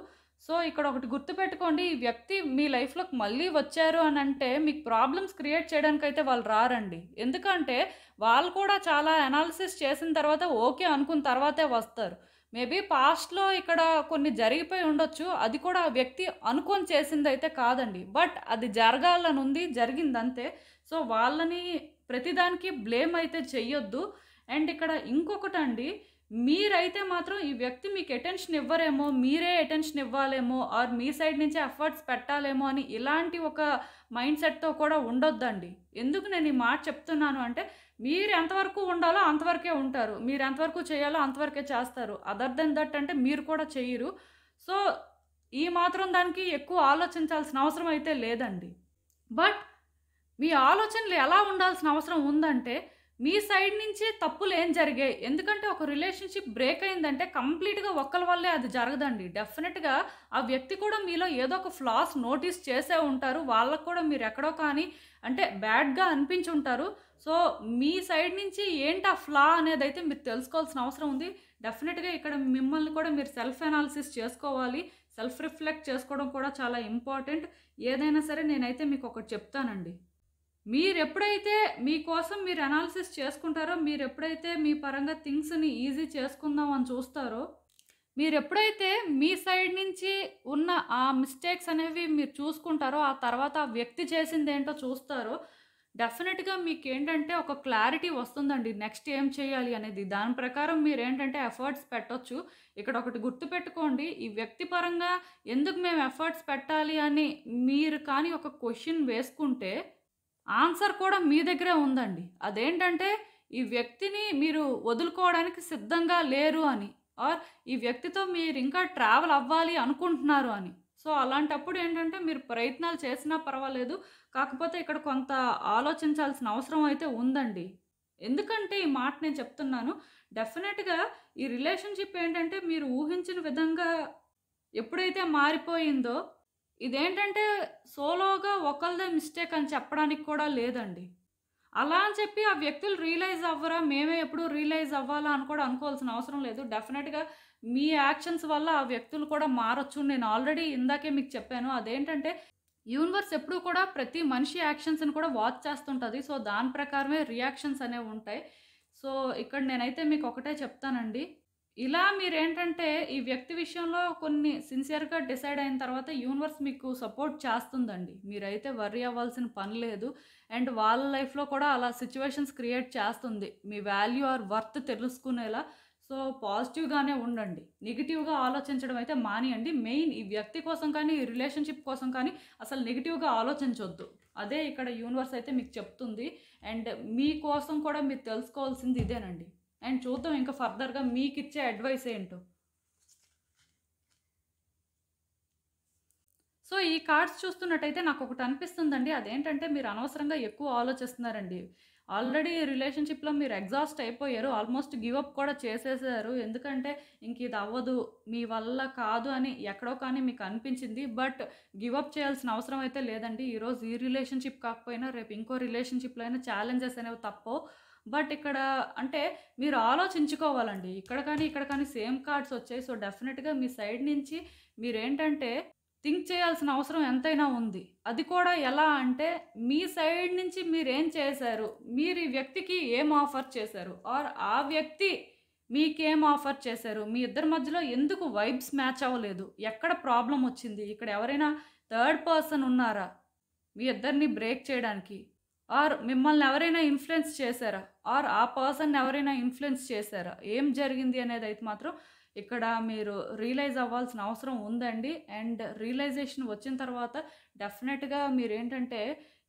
సో, ఇక్కడ ఒకటి గుర్తుపెట్టుకోండి. ఈ వ్యక్తి మీ లైఫ్‌లోకి మళ్ళీ వచ్చారు అనంటే మీకు ప్రాబ్లమ్స్ క్రియేట్ చేయడానికైతే వాళ్ళు రారండి. ఎందుకంటే వాళ్ళు కూడా చాలా అనాలిసిస్ చేసిన తర్వాత ఓకే అనుకున్న తర్వాతే వస్తారు. మేబీ పాస్ట్‌లో ఇక్కడ కొన్ని జరిగిపోయి ఉండొచ్చు. అది కూడా ఆ వ్యక్తి అనుకోని చేసిందైతే కాదండి. బట్ అది జరగాలని ఉంది. జరిగిందంతే. సో, వాళ్ళని ప్రతిదానికి బ్లేమ్ అయితే చెయ్యొద్దు. అండ్ ఇక్కడ ఇంకొకటండి, మీరైతే మాత్రం ఈ వ్యక్తి మీకు అటెన్షన్ ఇవ్వరేమో, మీరే అటెన్షన్ ఇవ్వాలేమో, ఆర్ మీ సైడ్ నుంచే ఎఫర్ట్స్ పెట్టాలేమో అని ఇలాంటి ఒక మైండ్ సెట్‌తో కూడా ఉండొద్దండి. ఎందుకు నేను ఈ మాట చెప్తున్నాను అంటే, మీరు ఎంతవరకు ఉండాలో అంతవరకే ఉంటారు. మీరు ఎంతవరకు చేయాలో అంతవరకే చేస్తారు. అదర్ దెన్ దట్ అంటే మీరు కూడా చెయ్యరు. సో, ఈ మాత్రం దానికి ఎక్కువ ఆలోచించాల్సిన అవసరం అయితే లేదండి. బట్ మీ ఆలోచనలు ఎలా ఉండాల్సిన అవసరం ఉందంటే, మీ సైడ్ నుంచి తప్పులేం జరిగాయి? ఎందుకంటే ఒక రిలేషన్‌షిప్ బ్రేక్ అయిందంటే కంప్లీట్‌గా ఒక్కళ్ళ వల్లే అది జరగదండి. డెఫినిట్‌గా ఆ వ్యక్తి కూడా మీలో ఏదో ఒక ఫ్లాస్ నోటీస్ చేసే ఉంటారు. వాళ్ళకి కూడా మీరెక్కడో కానీ అంటే బ్యాడ్‌గా అనిపించుంటారు. సో, మీ సైడ్ నుంచి ఏంటి ఆ ఫ్లా అనేదైతే మీరు తెలుసుకోవాల్సిన అవసరం ఉంది. డెఫినిట్‌గా ఇక్కడ మిమ్మల్ని కూడా మీరు సెల్ఫ్ అనాలిసిస్ చేసుకోవాలి. సెల్ఫ్ రిఫ్లెక్ట్ చేసుకోవడం కూడా చాలా ఇంపార్టెంట్. ఏదైనా సరే నేనైతే మీకొకటి చెప్తానండి. మీరెప్పుడైతే మీకోసం మీరు అనాలిసిస్ చేసుకుంటారో, మీరెప్పుడైతే మీ పరంగా థింగ్స్‌ని ఈజీ చేసుకుందాం అని చూస్తారో, మీరెప్పుడైతే మీ సైడ్ నుంచి ఉన్న ఆ మిస్టేక్స్ అనేవి మీరు చూసుకుంటారో, ఆ తర్వాత ఆ వ్యక్తి చేసిందేంటో చూస్తారో, డెఫినిట్‌గా మీకేంటంటే ఒక క్లారిటీ వస్తుందండి. నెక్స్ట్ ఏం చేయాలి అనేది. దాని ప్రకారం మీరేంటంటే ఎఫర్ట్స్ పెట్టొచ్చు. ఇక్కడ ఒకటి గుర్తుపెట్టుకోండి. ఈ వ్యక్తి పరంగా ఎందుకు మేము ఎఫర్ట్స్ పెట్టాలి అని మీరు కానీ ఒక క్వెషన్ వేసుకుంటే ఆన్సర్ కూడా మీ దగ్గరే ఉందండి. అదేంటంటే ఈ వ్యక్తిని మీరు వదులుకోవడానికి సిద్ధంగా లేరు అని. ఆర్ ఈ వ్యక్తితో మీరింకా ట్రావెల్ అవ్వాలి అనుకుంటున్నారు అని. సో, అలాంటప్పుడు ఏంటంటే మీరు ప్రయత్నాలు చేసినా పర్వాలేదు. కాకపోతే ఇక్కడ కొంత ఆలోచించాల్సిన అవసరం అయితే ఉందండి. ఎందుకంటే ఈ మాట నేను చెప్తున్నాను. డెఫినెట్‌గా ఈ రిలేషన్‌షిప్ ఏంటంటే మీరు ఊహించిన విధంగా ఎప్పుడైతే మారిపోయిందో ఇదేంటంటే సోలోగా ఒకళ్ళదే మిస్టేక్ అని చెప్పడానికి కూడా లేదండి. అలా అని చెప్పి ఆ వ్యక్తులు రియలైజ్ అవ్వరా? మేమే ఎప్పుడు రియలైజ్ అవ్వాలా అని కూడా అనుకోవాల్సిన అవసరం లేదు. డెఫినెట్‌గా మీ యాక్షన్స్ వల్ల ఆ వ్యక్తులు కూడా మారొచ్చు. నేను ఆల్రెడీ ఇందాకే మీకు చెప్పాను. అదేంటంటే యూనివర్స్ ఎప్పుడూ కూడా ప్రతి మనిషి యాక్షన్స్‌ని కూడా వాచ్ చేస్తుంటది. సో, దాని ప్రకారమే రియాక్షన్స్ అనేవి ఉంటాయి. సో, ఇక్కడ నేనైతే మీకు ఒకటే చెప్తానండి. ఇలా మీరేంటంటే ఈ వ్యక్తి విషయంలో కొన్ని సిన్సియర్‌గా డిసైడ్ అయిన తర్వాత యూనివర్స్ మీకు సపోర్ట్ చేస్తుందండి. మీరైతే వర్రీ అవ్వాల్సిన పని లేదు. అండ్ వాళ్ళ లైఫ్‌లో కూడా అలా సిట్యుయేషన్స్ క్రియేట్ చేస్తుంది. మీ వాల్యూ ఆర్ వర్త్ తెలుసుకునేలా. సో, సో పాజిటివ్‌గానే ఉండండి. నెగెటివ్‌గా ఆలోచించడం అయితే మానేయండి. మెయిన్ ఈ వ్యక్తి కోసం కానీ, ఈ రిలేషన్‌షిప్ కోసం కానీ అసలు నెగెటివ్‌గా ఆలోచించొద్దు. అదే ఇక్కడ యూనివర్స్ అయితే మీకు చెప్తుంది. అండ్ మీకోసం కూడా మీరు తెలుసుకోవాల్సింది ఇదేనండి. అండ్ చూద్దాం ఇంకా ఫర్దర్‌గా మీకిచ్చే అడ్వైస్ ఏంటో. సో ఈ కార్డ్స్ చూస్తున్నట్టయితే నాకొకటి అనిపిస్తుందండి. అదేంటంటే మీరు అనవసరంగా ఎక్కువ ఆలోచిస్తున్నారండి. ఆల్రెడీ రిలేషన్‌షిప్‌లో మీరు ఎగ్జాస్ట్ అయిపోయారు. ఆల్మోస్ట్ గివ్ అప్ కూడా చేసేసారు. ఎందుకంటే ఇంక ఇది అవ్వదు, మీ వల్ల కాదు అని ఎక్కడో కానీ మీకు అనిపించింది. బట్ గివ్ అప్ చేయాల్సిన అవసరం అయితే లేదండి. ఈరోజు ఈ రిలేషన్‌షిప్ కాకపోయినా రేపు ఇంకో రిలేషన్‌షిప్‌లో అయినా ఛాలెంజెస్ అనేవి తప్పవు. బట్ ఇక్కడ అంటే మీరు ఆలోచించుకోవాలండి. ఇక్కడ కానీ సేమ్ కార్డ్స్ వచ్చాయి. సో డెఫినిట్‌గా మీ సైడ్ నుంచి మీరేంటంటే థింక్ చేయాల్సిన అవసరం ఎంతైనా ఉంది. అది కూడా ఎలా అంటే మీ సైడ్ నుంచి మీరేం చేశారు? మీరు ఈ వ్యక్తికి ఏం ఆఫర్ చేశారు? ఆర్ ఆ వ్యక్తి మీకేం ఆఫర్ చేశారు? మీ ఇద్దరి మధ్యలో ఎందుకు వైబ్స్ మ్యాచ్ అవ్వలేదు? ఎక్కడ ప్రాబ్లమ్ వచ్చింది? ఇక్కడ ఎవరైనా థర్డ్ పర్సన్ ఉన్నారా? మీ ఇద్దరిని బ్రేక్ చేయడానికి? ఆర్ మిమ్మల్ని ఎవరైనా ఇన్‌ఫ్లుయెన్స్ చేశారా? ఆర్ ఆ పర్సన్‌ని ఎవరైనా ఇన్‌ఫ్లుయెన్స్ చేశారా? ఏం జరిగింది అనేదైతే మాత్రం ఇక్కడ మీరు రియలైజ్ అవ్వాల్సిన అవసరం ఉందండి. అండ్ రియలైజేషన్ వచ్చిన తర్వాత డెఫినెట్‌గా మీరేంటంటే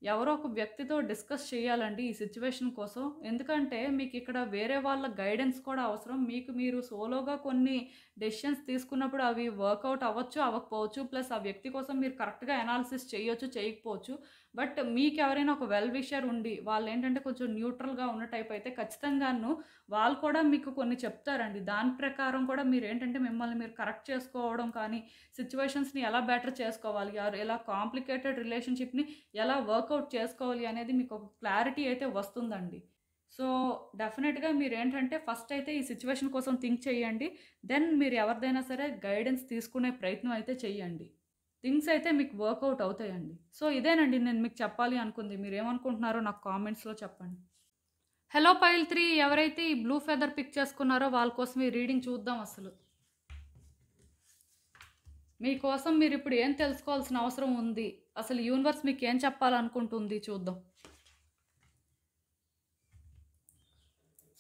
ఎవరో ఒక వ్యక్తితో డిస్కస్ చేయాలండి ఈ సిట్యుయేషన్ కోసం. ఎందుకంటే మీకిక్కడ వేరే వాళ్ళ గైడెన్స్ కూడా అవసరం. మీకు మీరు సోలోగా కొన్ని డెసిషన్స్ తీసుకున్నప్పుడు అవి వర్కౌట్ అవ్వచ్చు, అవ్వకపోవచ్చు. ప్లస్ ఆ వ్యక్తి కోసం మీరు కరెక్ట్‌గా అనాలిసిస్ చేయొచ్చు, చేయకపోవచ్చు. బట్ మీకెవరైనా ఒక వెల్ విషర్ ఉండి వాళ్ళేంటంటే కొంచెం న్యూట్రల్‌గా ఉన్న టైప్ అయితే ఖచ్చితంగాను వాళ్ళు కూడా మీకు కొన్ని చెప్తారండి. దాని ప్రకారం కూడా మీరేంటంటే మిమ్మల్ని మీరు కరెక్ట్ చేసుకోవడం కానీ, సిట్యుయేషన్స్‌ని ఎలా బెటర్ చేసుకోవాలి, ఆర్ ఎలా కాంప్లికేటెడ్ రిలేషన్‌షిప్‌ని ఎలా వర్కౌట్ చేసుకోవాలి అనేది మీకు ఒక క్లారిటీ అయితే వస్తుందండి. సో డెఫినెట్‌గా మీరేంటంటే ఫస్ట్ అయితే ఈ సిట్యుయేషన్ కోసం థింక్ చేయండి. దెన్ మీరు ఎవరిదైనా సరే గైడెన్స్ తీసుకునే ప్రయత్నం అయితే చేయండి. థింగ్స్ అయితే మీకు వర్కౌట్ అవుతాయండి. సో ఇదేనండి నేను మీకు చెప్పాలి అనుకుంది. మీరేమనుకుంటున్నారో నాకు కామెంట్స్‌లో చెప్పండి. హలో పైల్ 3 ఎవరైతే ఈ బ్లూ ఫెదర్ పిక్ చేసుకున్నారో వాళ్ళ కోసం ఈ రీడింగ్ చూద్దాం అసలు. మీకోసం మీరిప్పుడు ఏం తెలుసుకోవాల్సిన అవసరం ఉంది? అసలు యూనివర్స్ మీకేం చెప్పాలనుకుంటుంది చూద్దాం.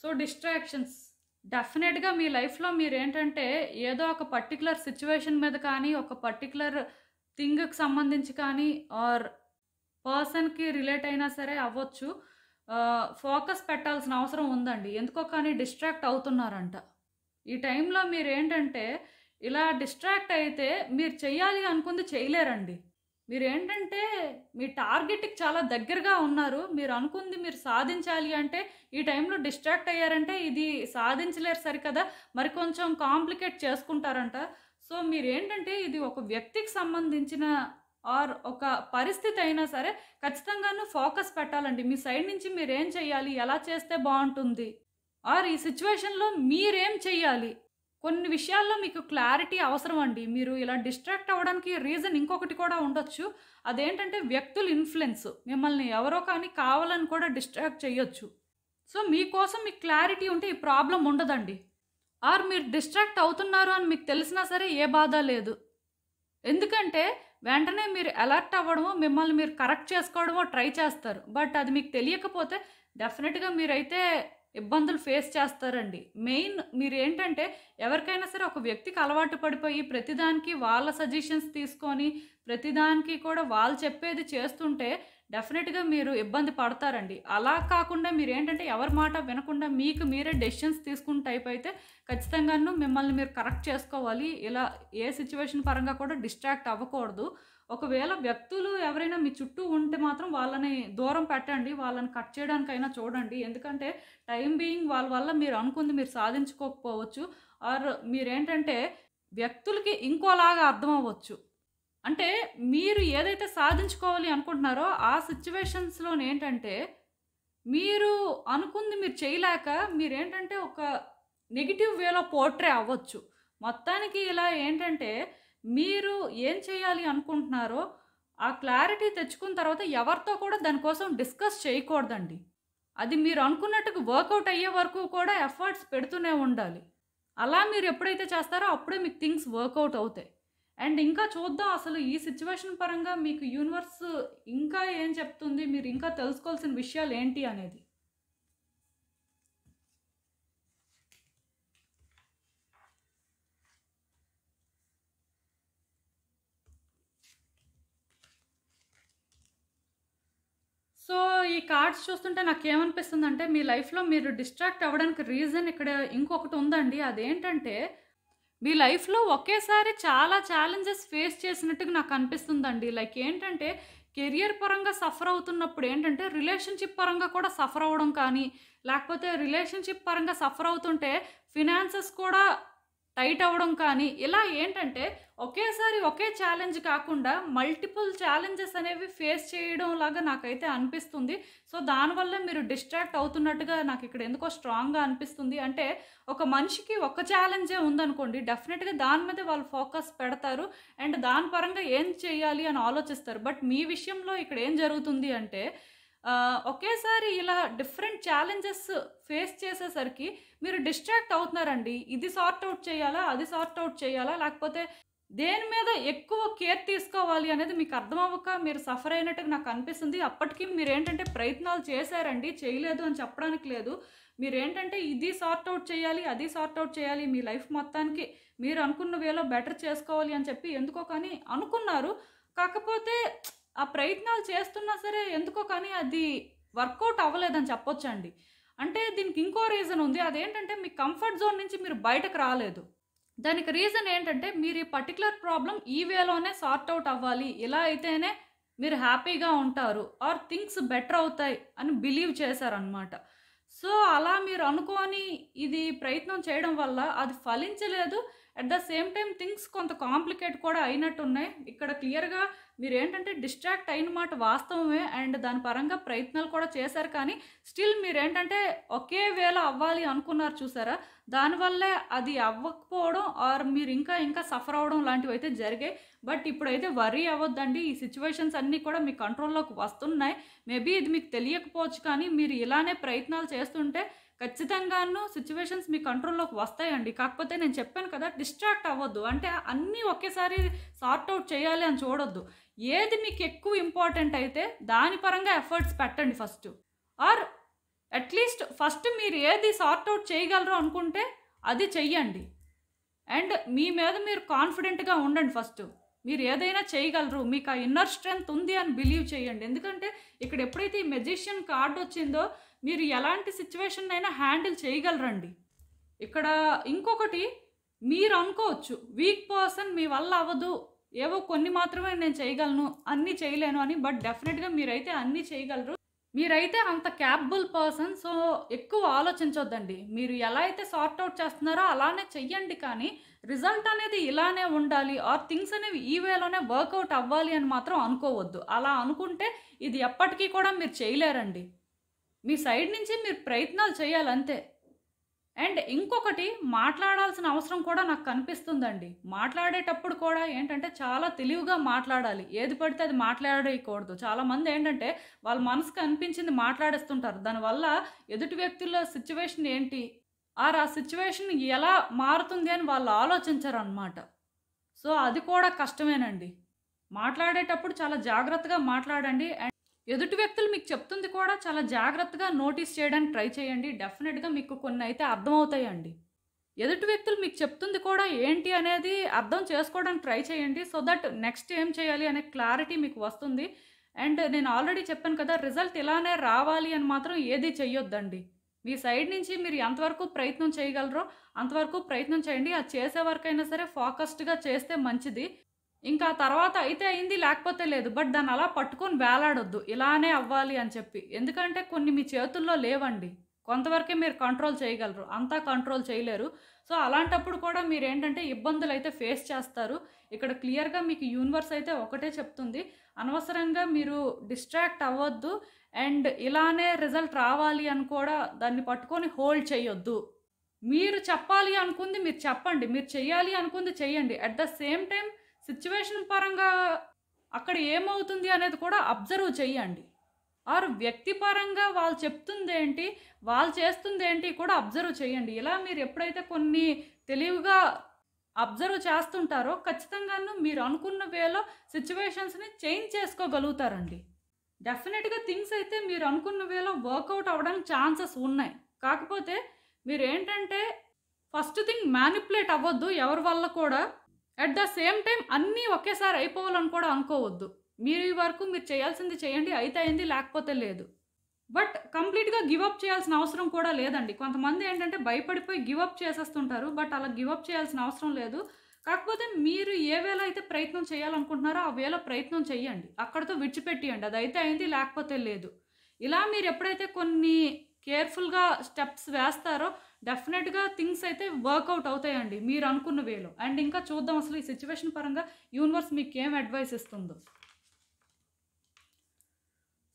సో డిస్ట్రాక్షన్స్ డెఫినెట్‌గా మీ లైఫ్‌లో మీరేంటంటే ఏదో ఒక పర్టిక్యులర్ సిట్యుయేషన్ మీద కానీ, ఒక పర్టిక్యులర్ థింగ్‌కి సంబంధించి కానీ ఆర్ పర్సన్‌కి రిలేట్ అయినా సరే అవ్వచ్చు. ఫోకస్ పెట్టాల్సిన అవసరం ఉందండి. ఎందుకో కానీ డిస్ట్రాక్ట్ అవుతున్నారంట. ఈ టైంలో మీరేంటంటే ఇలా డిస్ట్రాక్ట్ అయితే మీరు చెయ్యాలి అనుకుంది చేయలేరండి. మీరేంటంటే మీ టార్గెట్‌కి చాలా దగ్గరగా ఉన్నారు. మీరు అనుకుంది మీరు సాధించాలి అంటే ఈ టైంలో డిస్ట్రాక్ట్ అయ్యారంటే ఇది సాధించలేరు సరికదా! మరి కొంచెం కాంప్లికేట్ చేసుకుంటారంట. సో మీరేంటంటే ఇది ఒక వ్యక్తికి సంబంధించిన ఆర్ ఒక పరిస్థితి అయినా సరే ఖచ్చితంగాను ఫోకస్ పెట్టాలండి. మీ సైడ్ నుంచి మీరేం చేయాలి? ఎలా చేస్తే బావుంటుంది? ఆర్ ఈ సిట్యుయేషన్‌లో మీరేం చెయ్యాలి? కొన్ని విషయాల్లో మీకు క్లారిటీ అవసరం అండి. మీరు ఇలా డిస్ట్రాక్ట్ అవ్వడానికి రీజన్ ఇంకొకటి కూడా ఉండొచ్చు. అదేంటంటే వ్యక్తుల ఇన్‌ఫ్లుయెన్స్. మిమ్మల్ని ఎవరో కానీ కావాలని కూడా డిస్ట్రాక్ట్ చేయొచ్చు. సో మీకోసం మీకు క్లారిటీ ఉంటే ఈ ప్రాబ్లమ్ ఉండదండి. ఆర్ మీరు డిస్ట్రాక్ట్ అవుతున్నారు అని మీకు తెలిసినా సరే ఏ బాధ లేదు. ఎందుకంటే వెంటనే మీరు అలర్ట్ అవ్వడమో, మిమ్మల్ని మీరు కరెక్ట్ చేసుకోవడమో ట్రై చేస్తారు. బట్ అది మీకు తెలియకపోతే డెఫినెట్‌గా మీరైతే ఇబ్బందులు ఫేస్ చేస్తారండి. మెయిన్ మీరేంటంటే ఎవరికైనా సరే ఒక వ్యక్తికి అలవాటు పడిపోయి ప్రతిదానికి వాళ్ళ సజెషన్స్ తీసుకొని, ప్రతిదానికి కూడా వాళ్ళు చెప్పేది చేస్తుంటే డెఫినెట్‌గా మీరు ఇబ్బంది పడతారండి. అలా కాకుండా మీరేంటంటే ఎవరి మాట వినకుండా మీకు మీరే డెసిషన్స్ తీసుకున్న టైప్ అయితే ఖచ్చితంగాను మిమ్మల్ని మీరు కరెక్ట్ చేసుకోవాలి. ఇలా ఏ సిట్యుయేషన్ పరంగా కూడా డిస్ట్రాక్ట్ అవ్వకూడదు. ఒకవేళ వ్యక్తులు ఎవరైనా మీ చుట్టూ ఉంటే మాత్రం వాళ్ళని దూరం పెట్టండి. వాళ్ళని కట్ చేయడానికైనా చూడండి. ఎందుకంటే టైమ్ బీయింగ్ వాళ్ళ వల్ల మీరు అనుకుంది మీరు సాధించుకోకపోవచ్చు. ఆర్ మీరేంటంటే వ్యక్తులకి ఇంకోలాగా అర్థం అవ్వచ్చు. అంటే మీరు ఏదైతే సాధించుకోవాలి అనుకుంటున్నారో ఆ సిట్యుయేషన్స్‌లోనేంటంటే మీరు అనుకుంది మీరు చేయలేక మీరేంటంటే ఒక నెగెటివ్ వేలో పోర్ట్రే అవ్వచ్చు. మొత్తానికి ఇలా ఏంటంటే మీరు ఏం చేయాలి అనుకుంటున్నారో ఆ క్లారిటీ తెచ్చుకున్న తర్వాత ఎవరితో కూడా దానికోసం డిస్కస్ చేయకూడదండి. అది మీరు అనుకున్నట్టుగా వర్కౌట్ అయ్యే వరకు కూడా ఎఫర్ట్స్ పెడుతూనే ఉండాలి. అలా మీరు ఎప్పుడైతే చేస్తారో అప్పుడే మీకు థింగ్స్ వర్కౌట్ అవుతాయి. అండ్ ఇంకా చూద్దాం అసలు ఈ సిట్యుయేషన్ పరంగా మీకు యూనివర్స్ ఇంకా ఏం చెప్తుంది? మీరు ఇంకా తెలుసుకోవాల్సిన విషయాలు ఏంటి అనేది. ఈ కార్డ్స్ చూస్తుంటే నాకేమనిపిస్తుందంటే, మీ లైఫ్‌లో మీరు డిస్ట్రాక్ట్ అవ్వడానికి రీజన్ ఇక్కడ ఇంకొకటి ఉందండి. అదేంటంటే, మీ లైఫ్‌లో ఒకేసారి చాలా ఛాలెంజెస్ ఫేస్ చేసినట్టుగా నాకనిపిస్తుందండి. లైక్ ఏంటంటే, కెరియర్ పరంగా సఫర్ అవుతున్నప్పుడు ఏంటంటే, రిలేషన్‌షిప్ పరంగా కూడా సఫర్ అవ్వడం కానీ, లేకపోతే రిలేషన్‌షిప్ పరంగా సఫర్ అవుతుంటే, ఫినాన్సెస్ కూడా టైట్ అవ్వడం కానీ, ఇలా ఏంటంటే ఒకేసారి ఒకే ఛాలెంజ్ కాకుండా మల్టిపుల్ ఛాలెంజెస్ అనేవి ఫేస్ చేయడం లాగా నాకైతే అనిపిస్తుంది. సో, దానివల్లే మీరు డిస్ట్రాక్ట్ అవుతున్నట్టుగా నాకిక్కడ ఎందుకో స్ట్రాంగ్‌గా అనిపిస్తుంది. అంటే ఒక మనిషికి ఒక ఛాలెంజే ఉందనుకోండి, డెఫినిట్‌గా దాని మీదే వాళ్ళు ఫోకస్ పెడతారు. అండ్ దాని పరంగా ఏం చేయాలి అని ఆలోచిస్తారు. బట్ మీ విషయంలో ఇక్కడ ఏం జరుగుతుంది అంటే ఒకేసారి ఇలా డిఫరెంట్ ఛాలెంజెస్ ఫేస్ చేసేసరికి మీరు డిస్ట్రాక్ట్ అవుతున్నారండి. ఇది సార్ట్ ఔట్ చేయాలా? అది సార్ట్ ఔట్ చేయాలా? లేకపోతే దేని మీద ఎక్కువ కేర్ తీసుకోవాలి అనేది మీకు అర్థమవ్వక మీరు సఫర్ అయినట్టుగా నాకనిపిస్తుంది. అప్పటికి మీరేంటంటే ప్రయత్నాలు చేశారండి. చేయలేదు అని చెప్పడానికి లేదు. మీరేంటంటే ఇది సార్ట్ ఔట్ చేయాలి, అది సార్ట్ ఔట్ చేయాలి. మీ లైఫ్ మొత్తానికి మీరు అనుకున్న వేలో బెటర్ చేసుకోవాలి అని చెప్పి ఎందుకో కానీ అనుకున్నారు. కాకపోతే ఆ ప్రయత్నాలు చేస్తున్నా సరే ఎందుకో కానీ అది వర్కౌట్ అవ్వలేదని చెప్పొచ్చండి. అంటే దీనికి ఇంకో రీజన్ ఉంది. అదేంటంటే మీ కంఫర్ట్ జోన్ నుంచి మీరు బయటకు రాలేదు. దానికి రీజన్ ఏంటంటే మీరు ఈ పర్టిక్యులర్ ప్రాబ్లమ్ ఈ వేలోనే సార్ట్ ఔట్ అవ్వాలి. ఇలా అయితేనే మీరు హ్యాపీగా ఉంటారు ఆర్ థింగ్స్ బెటర్ అవుతాయి అని బిలీవ్ చేశారనమాట. సో, అలా మీరు అనుకోని ఇది ప్రయత్నం చేయడం వల్ల అది ఫలించలేదు. At the same time things కొంత కాంప్లికేట్ కూడా అయినట్టున్నాయి. ఇక్కడ క్లియర్‌గా మీరేంటంటే డిస్ట్రాక్ట్ అయిన మాట వాస్తవమే. అండ్ దాని పరంగా ప్రయత్నాలు కూడా చేశారు. కానీ స్టిల్ మీరేంటంటే ఒకే వేళ అవ్వాలి అనుకున్నారు చూసారా? దానివల్లే అది అవ్వకపోవడం ఆర్ మీరు ఇంకా సఫర్ అవ్వడం లాంటివైతే జరిగాయి. బట్ ఇప్పుడైతే వర్రీ అవ్వద్దండి. ఈ సిట్యుయేషన్స్ అన్నీ కూడా మీ కంట్రోల్‌లోకి వస్తున్నాయి. మేబీ ఇది మీకు తెలియకపోవచ్చు కానీ మీరు ఇలానే ప్రయత్నాలు చేస్తుంటే ఖచ్చితంగాను సిట్యుయేషన్స్ మీ కంట్రోల్‌లోకి వస్తాయండి. కాకపోతే నేను చెప్పాను కదా! డిస్ట్రాక్ట్ అవ్వద్దు. అంటే అన్నీ ఒకేసారి సార్ట్ ఔట్ చేయాలి అని చూడొద్దు. ఏది మీకు ఎక్కువ ఇంపార్టెంట్ అయితే దాని పరంగా ఎఫర్ట్స్ పెట్టండి ఫస్టు. ఆర్ అట్‌లీస్ట్ ఫస్ట్ మీరు ఏది సార్ట్ ఔట్ చేయగలరో అనుకుంటే అది చెయ్యండి. అండ్ మీ మీద మీరు కాన్ఫిడెంట్‌గా ఉండండి ఫస్టు. మీరు ఏదైనా చేయగలరు. మీకు ఆ ఇన్నర్ స్ట్రెంగ్త్ ఉంది అని బిలీవ్ చేయండి. ఎందుకంటే ఇక్కడ ఎప్పుడైతే ఈ మెజిషియన్ కార్డ్ వచ్చిందో మీరు ఎలాంటి సిట్యుయేషన్నైనా హ్యాండిల్ చేయగలరండి. ఇక్కడ ఇంకొకటి మీరు అనుకోవచ్చు వీక్ పర్సన్ మీ వల్ల అవ్వదు. ఏవో కొన్ని మాత్రమే నేను చేయగలను. అన్నీ చేయలేను అని. బట్ డెఫినిట్‌గా మీరైతే అన్నీ చేయగలరు. మీరైతే అంత క్యాపబుల్ పర్సన్. సో, ఎక్కువ ఆలోచించొద్దండి. మీరు ఎలా అయితే సార్ట్ ఔట్ చేస్తున్నారో అలానే చెయ్యండి. కానీ రిజల్ట్ అనేది ఇలానే ఉండాలి ఆర్ థింగ్స్ అనేవి ఈ వేలోనే వర్కౌట్ అవ్వాలి అని మాత్రం అనుకోవద్దు. అలా అనుకుంటే ఇది ఎప్పటికీ కూడా మీరు చేయలేరండి. మీ సైడ్ నుంచి మీరు ప్రయత్నాలు చేయాలంతే. అండ్ ఇంకొకటి మాట్లాడాల్సిన అవసరం కూడా నాకు కనిపిస్తుందండి. మాట్లాడేటప్పుడు కూడా ఏంటంటే చాలా తెలివిగా మాట్లాడాలి. ఏది పడితే అది మాట్లాడేయకూడదు. చాలామంది ఏంటంటే వాళ్ళ మనసుకు అనిపించింది మాట్లాడేస్తుంటారు. దానివల్ల ఎదుటి వ్యక్తుల సిట్యుయేషన్ ఏంటి ఆర్ ఆ సిట్యుయేషన్ ఎలా మారుతుంది అని వాళ్ళు ఆలోచించరనమాట. సో, అది కూడా కష్టమేనండి. మాట్లాడేటప్పుడు చాలా జాగ్రత్తగా మాట్లాడండి. ఎదుటి వ్యక్తులు మీకు చెప్తుంది కూడా చాలా జాగ్రత్తగా నోటీస్ చేయడానికి ట్రై చేయండి. డెఫినెట్‌గా మీకు కొన్ని అయితే అర్థమవుతాయండి. ఎదుటి వ్యక్తులు మీకు చెప్తుంది కూడా ఏంటి అనేది అర్థం చేసుకోవడానికి ట్రై చేయండి. సో దట్ నెక్స్ట్ ఏం చేయాలి అనే క్లారిటీ మీకు వస్తుంది. అండ్ నేను ఆల్రెడీ చెప్పాను కదా! రిజల్ట్ ఇలానే రావాలి అని మాత్రం ఏది చెయ్యొద్దండి. మీ సైడ్ నుంచి మీరు ఎంతవరకు ప్రయత్నం చేయగలరో అంతవరకు ప్రయత్నం చేయండి. అది చేసే వరకైనా సరే ఫోకస్డ్‌గా చేస్తే మంచిది. ఇంకా తర్వాత అయితే అయింది లేకపోతే లేదు. బట్ దాన్ని అలా పట్టుకొని వేలాడొద్దు. ఇలానే అవ్వాలి అని చెప్పి. ఎందుకంటే కొన్ని మీ చేతుల్లో లేవండి. కొంతవరకే మీరు కంట్రోల్ చేయగలరు. అంతా కంట్రోల్ చేయలేరు. సో, అలాంటప్పుడు కూడా మీరేంటంటే ఇబ్బందులైతే ఫేస్ చేస్తారు. ఇక్కడ క్లియర్‌గా మీకు యూనివర్స్ అయితే ఒకటే చెప్తుంది. అనవసరంగా మీరు డిస్ట్రాక్ట్ అవ్వద్దు. అండ్ ఇలానే రిజల్ట్ రావాలి అని కూడా దాన్ని పట్టుకొని హోల్డ్ చేయొద్దు. మీరు చెప్పాలి అనుకుంది మీరు చెప్పండి. మీరు చెయ్యాలి అనుకుంది చెయ్యండి. At the same time situation పరంగా అక్కడ ఏమవుతుంది అనేది కూడా అబ్జర్వ్ చెయ్యండి. ఆర్ వ్యక్తిపరంగా వాళ్ళు చెప్తుందేంటి, వాళ్ళు చేస్తుందేంటి కూడా అబ్జర్వ్ చేయండి. ఇలా మీరు ఎప్పుడైతే కొన్ని తెలివిగా అబ్జర్వ్ చేస్తుంటారో ఖచ్చితంగాను మీరు అనుకున్న వేలో సిట్యుయేషన్స్‌ని చేంజ్ చేసుకోగలుగుతారండి. డెఫినెట్‌గా థింగ్స్ అయితే మీరు అనుకున్న వేలో వర్కౌట్ అవ్వడానికి ఛాన్సెస్ ఉన్నాయి. కాకపోతే మీరేంటంటే ఫస్ట్ థింగ్ మ్యానిపులేట్ అవ్వద్దు ఎవరి వల్ల కూడా. అట్ ద సేమ్ టైమ్ అన్నీ ఒకేసారి అయిపోవాలని కూడా అనుకోవద్దు. మీరు ఈ వరకు మీరు చేయాల్సింది చేయండి. అయితే అయింది లేకపోతే లేదు. బట్ కంప్లీట్‌గా గివ్ అప్ చేయాల్సిన అవసరం కూడా లేదండి. కొంతమంది ఏంటంటే భయపడిపోయి గివ్ అప్ చేసేస్తుంటారు. బట్ అలా గివ్ అప్ చేయాల్సిన అవసరం లేదు. కాకపోతే మీరు ఏ వేలో అయితే ప్రయత్నం చేయాలనుకుంటున్నారో ఆ వేలో ప్రయత్నం చేయండి. అక్కడితో విడిచిపెట్టియండి. అదైతే అయింది లేకపోతే లేదు. ఇలా మీరు ఎప్పుడైతే కొన్ని కేర్‌ఫుల్‌గా స్టెప్స్ వేస్తారో డెఫినిట్‌గా థింగ్స్ అయితే వర్కౌట్ అవుతాయండి మీరు అనుకున్న వేలో. అండ్ ఇంకా చూద్దాం అసలు ఈ సిట్యుయేషన్ పరంగా యూనివర్స్ మీకేం అడ్వైస్ ఇస్తుందో.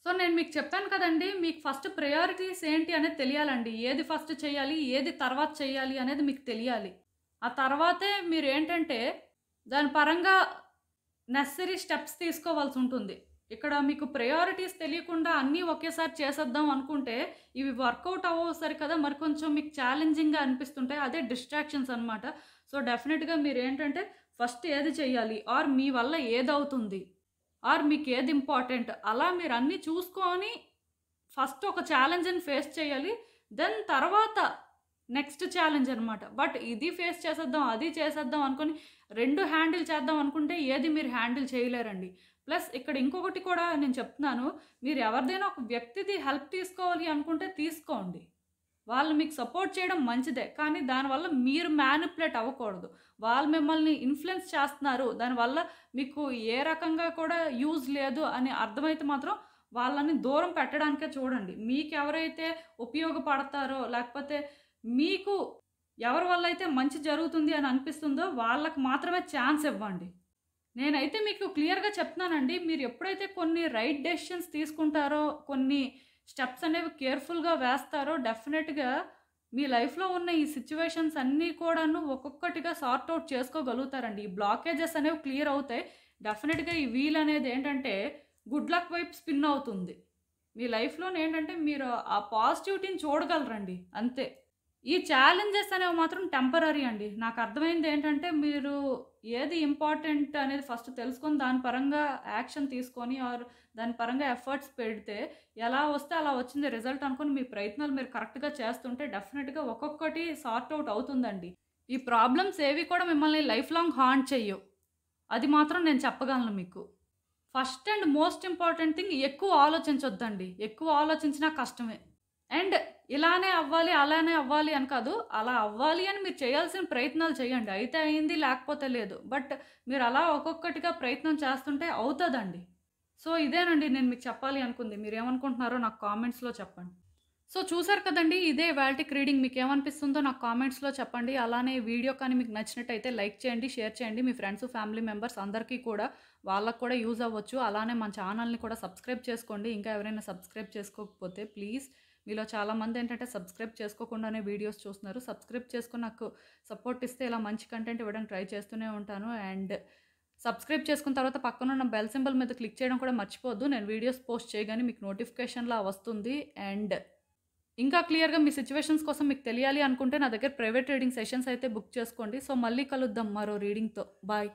సో, నేను మీకు చెప్పాను కదండీ! మీకు ఫస్ట్ ప్రయారిటీస్ ఏంటి అనేది తెలియాలండి. ఏది ఫస్ట్ చేయాలి, ఏది తర్వాత చేయాలి అనేది మీకు తెలియాలి. ఆ తర్వాతే మీరేంటంటే, దాని పరంగా నెసెసరీ స్టెప్స్ తీసుకోవాల్సుంటుంది. ఇక్కడ మీకు ప్రయారిటీస్ తెలియకుండా అన్నీ ఒకేసారి చేసేద్దాం అనుకుంటే, ఇవి వర్కౌట్ అవ్వవు సరి కదా! మరి కొంచెం మీకు ఛాలెంజింగ్‌గా అనిపిస్తుంటాయి. అదే డిస్ట్రాక్షన్స్ అనమాట. సో, డెఫినిట్‌గా మీరేంటంటే, ఫస్ట్ ఏది చేయాలి? ఆర్ మీ వల్ల ఏదవుతుంది? ఆర్ మీకేది ఇంపార్టెంట్? అలా మీరన్నీ చూసుకొని ఫస్ట్ ఒక ఛాలెంజ్‌ని ఫేస్ చేయాలి. దెన్ తర్వాత నెక్స్ట్ ఛాలెంజ్ అనమాట. బట్ ఇది ఫేస్ చేసేద్దాం, అది చేసేద్దాం అనుకోని 2 హ్యాండిల్ చేద్దాం అనుకుంటే ఏది మీరు హ్యాండిల్ చేయలేరండి. ప్లస్ ఇక్కడ ఇంకొకటి కూడా నేను చెప్తున్నాను. మీరు ఎవరిదైనా ఒక వ్యక్తిది హెల్ప్ తీసుకోవాలి అనుకుంటే తీసుకోండి. వాళ్ళు మీకు సపోర్ట్ చేయడం మంచిదే. కానీ దానివల్ల మీరు మ్యానిపులేట్ అవ్వకూడదు. వాళ్ళు మిమ్మల్ని ఇన్‌ఫ్లుయెన్స్ చేస్తున్నారు. దానివల్ల మీకు ఏ రకంగా కూడా యూజ్ లేదు అని అర్థమైతే మాత్రం వాళ్ళని దూరం పెట్టడానికే చూడండి. మీకెవరైతే ఉపయోగపడతారో లేకపోతే మీకు ఎవరి వల్ల అయితే మంచి జరుగుతుంది అని అనిపిస్తుందో వాళ్ళకి మాత్రమే ఛాన్స్ ఇవ్వండి. నేనైతే మీకు క్లియర్‌గా చెప్తున్నానండి. మీరు ఎప్పుడైతే కొన్ని రైట్ డెసిషన్స్ తీసుకుంటారో, కొన్ని స్టెప్స్ అనేవి కేర్‌ఫుల్‌గా వేస్తారో డెఫినిట్‌గా మీ లైఫ్‌లో ఉన్న ఈ సిట్యుయేషన్స్ అన్నీ కూడాను ఒక్కొక్కటిగా సార్ట్ ఔట్ చేసుకోగలుగుతారండి. ఈ బ్లాకేజెస్ అనేవి క్లియర్ అవుతాయి. డెఫినిట్‌గా ఈ వీల్ అనేది ఏంటంటే గుడ్ లక్ వైపు స్పిన్ అవుతుంది. మీ లైఫ్‌లోనేంటంటే మీరు ఆ పాజిటివిటీని చూడగలరండి అంతే. ఈ ఛాలెంజెస్ అనేవి మాత్రం టెంపరరీ అండి. నాకు అర్థమైందేంటంటే మీరు ఏది ఇంపార్టెంట్ అనేది ఫస్ట్ తెలుసుకొని దాని పరంగా యాక్షన్ తీసుకొని ఆర్ దాని పరంగా ఎఫర్ట్స్ పెడితే ఎలా వస్తే అలా వచ్చింది రిజల్ట్ అనుకోని మీ ప్రయత్నాలు మీరు కరెక్ట్‌గా చేస్తుంటే డెఫినిట్‌గా ఒక్కొక్కటి సార్ట్ ఔట్ అవుతుందండి. ఈ ప్రాబ్లమ్స్ ఏవి కూడా మిమ్మల్ని లైఫ్ లాంగ్ హాంట్ చెయ్యవు. అది మాత్రం నేను చెప్పగలను మీకు. First and most important thing ఎక్కువ ఆలోచించొద్దండి. ఎక్కువ ఆలోచించినా కష్టమే. అండ్ ఇలానే అవ్వాలి, అలానే అవ్వాలి అని కాదు. అలా అవ్వాలి అని మీరు చేయాల్సిన ప్రయత్నాలు చేయండి. అయితే అయింది, లేకపోతే లేదు. బట్ మీరు అలా ఒక్కొక్కటిగా ప్రయత్నం చేస్తుంటే అవుతదండి. సో, ఇదేనండి నేను మీకు చెప్పాలి అనుకుంది. మీరేమనుకుంటున్నారో నాకు కామెంట్స్‌లో చెప్పండి. సో, చూసారు కదండీ! ఇదే ఇవాల్టికి రీడింగ్. మీకేమనిపిస్తుందో నాకు కామెంట్స్‌లో చెప్పండి. అలానే వీడియో కానీ మీకు నచ్చినట్టయితే లైక్ చేయండి, షేర్ చేయండి. మీ ఫ్రెండ్స్, ఫ్యామిలీ మెంబర్స్ అందరికీ కూడా వాళ్ళకి కూడా యూజ్ అవ్వచ్చు. అలానే మన ఛానల్‌ని కూడా సబ్స్క్రైబ్ చేసుకోండి. ఇంకా ఎవరైనా సబ్స్క్రైబ్ చేసుకోకపోతే ప్లీజ్. మీలో చాలామంది ఏంటంటే సబ్స్క్రైబ్ చేసుకోకుండానే వీడియోస్ చూస్తున్నారు. సబ్స్క్రైబ్ చేసుకొని నాకు సపోర్ట్ ఇస్తే ఇలా మంచి కంటెంట్ ఇవ్వడానికి ట్రై చేస్తూనే ఉంటాను. అండ్ సబ్స్క్రైబ్ చేసుకున్న తర్వాత పక్కనున్న బెల్ సింబల్ మీద క్లిక్ చేయడం కూడా మర్చిపోవద్దు. నేను వీడియోస్ పోస్ట్ చేయగానే మీకు నోటిఫికేషన్‌లా వస్తుంది. అండ్ ఇంకా క్లియర్‌గా మీ సిట్యుయేషన్స్ కోసం మీకు తెలియాలి అనుకుంటే నా దగ్గర ప్రైవేట్ రీడింగ్ సెషన్స్ అయితే బుక్ చేసుకోండి. సో, మళ్ళీ కలుద్దాం మరో రీడింగ్‌తో. బాయ్.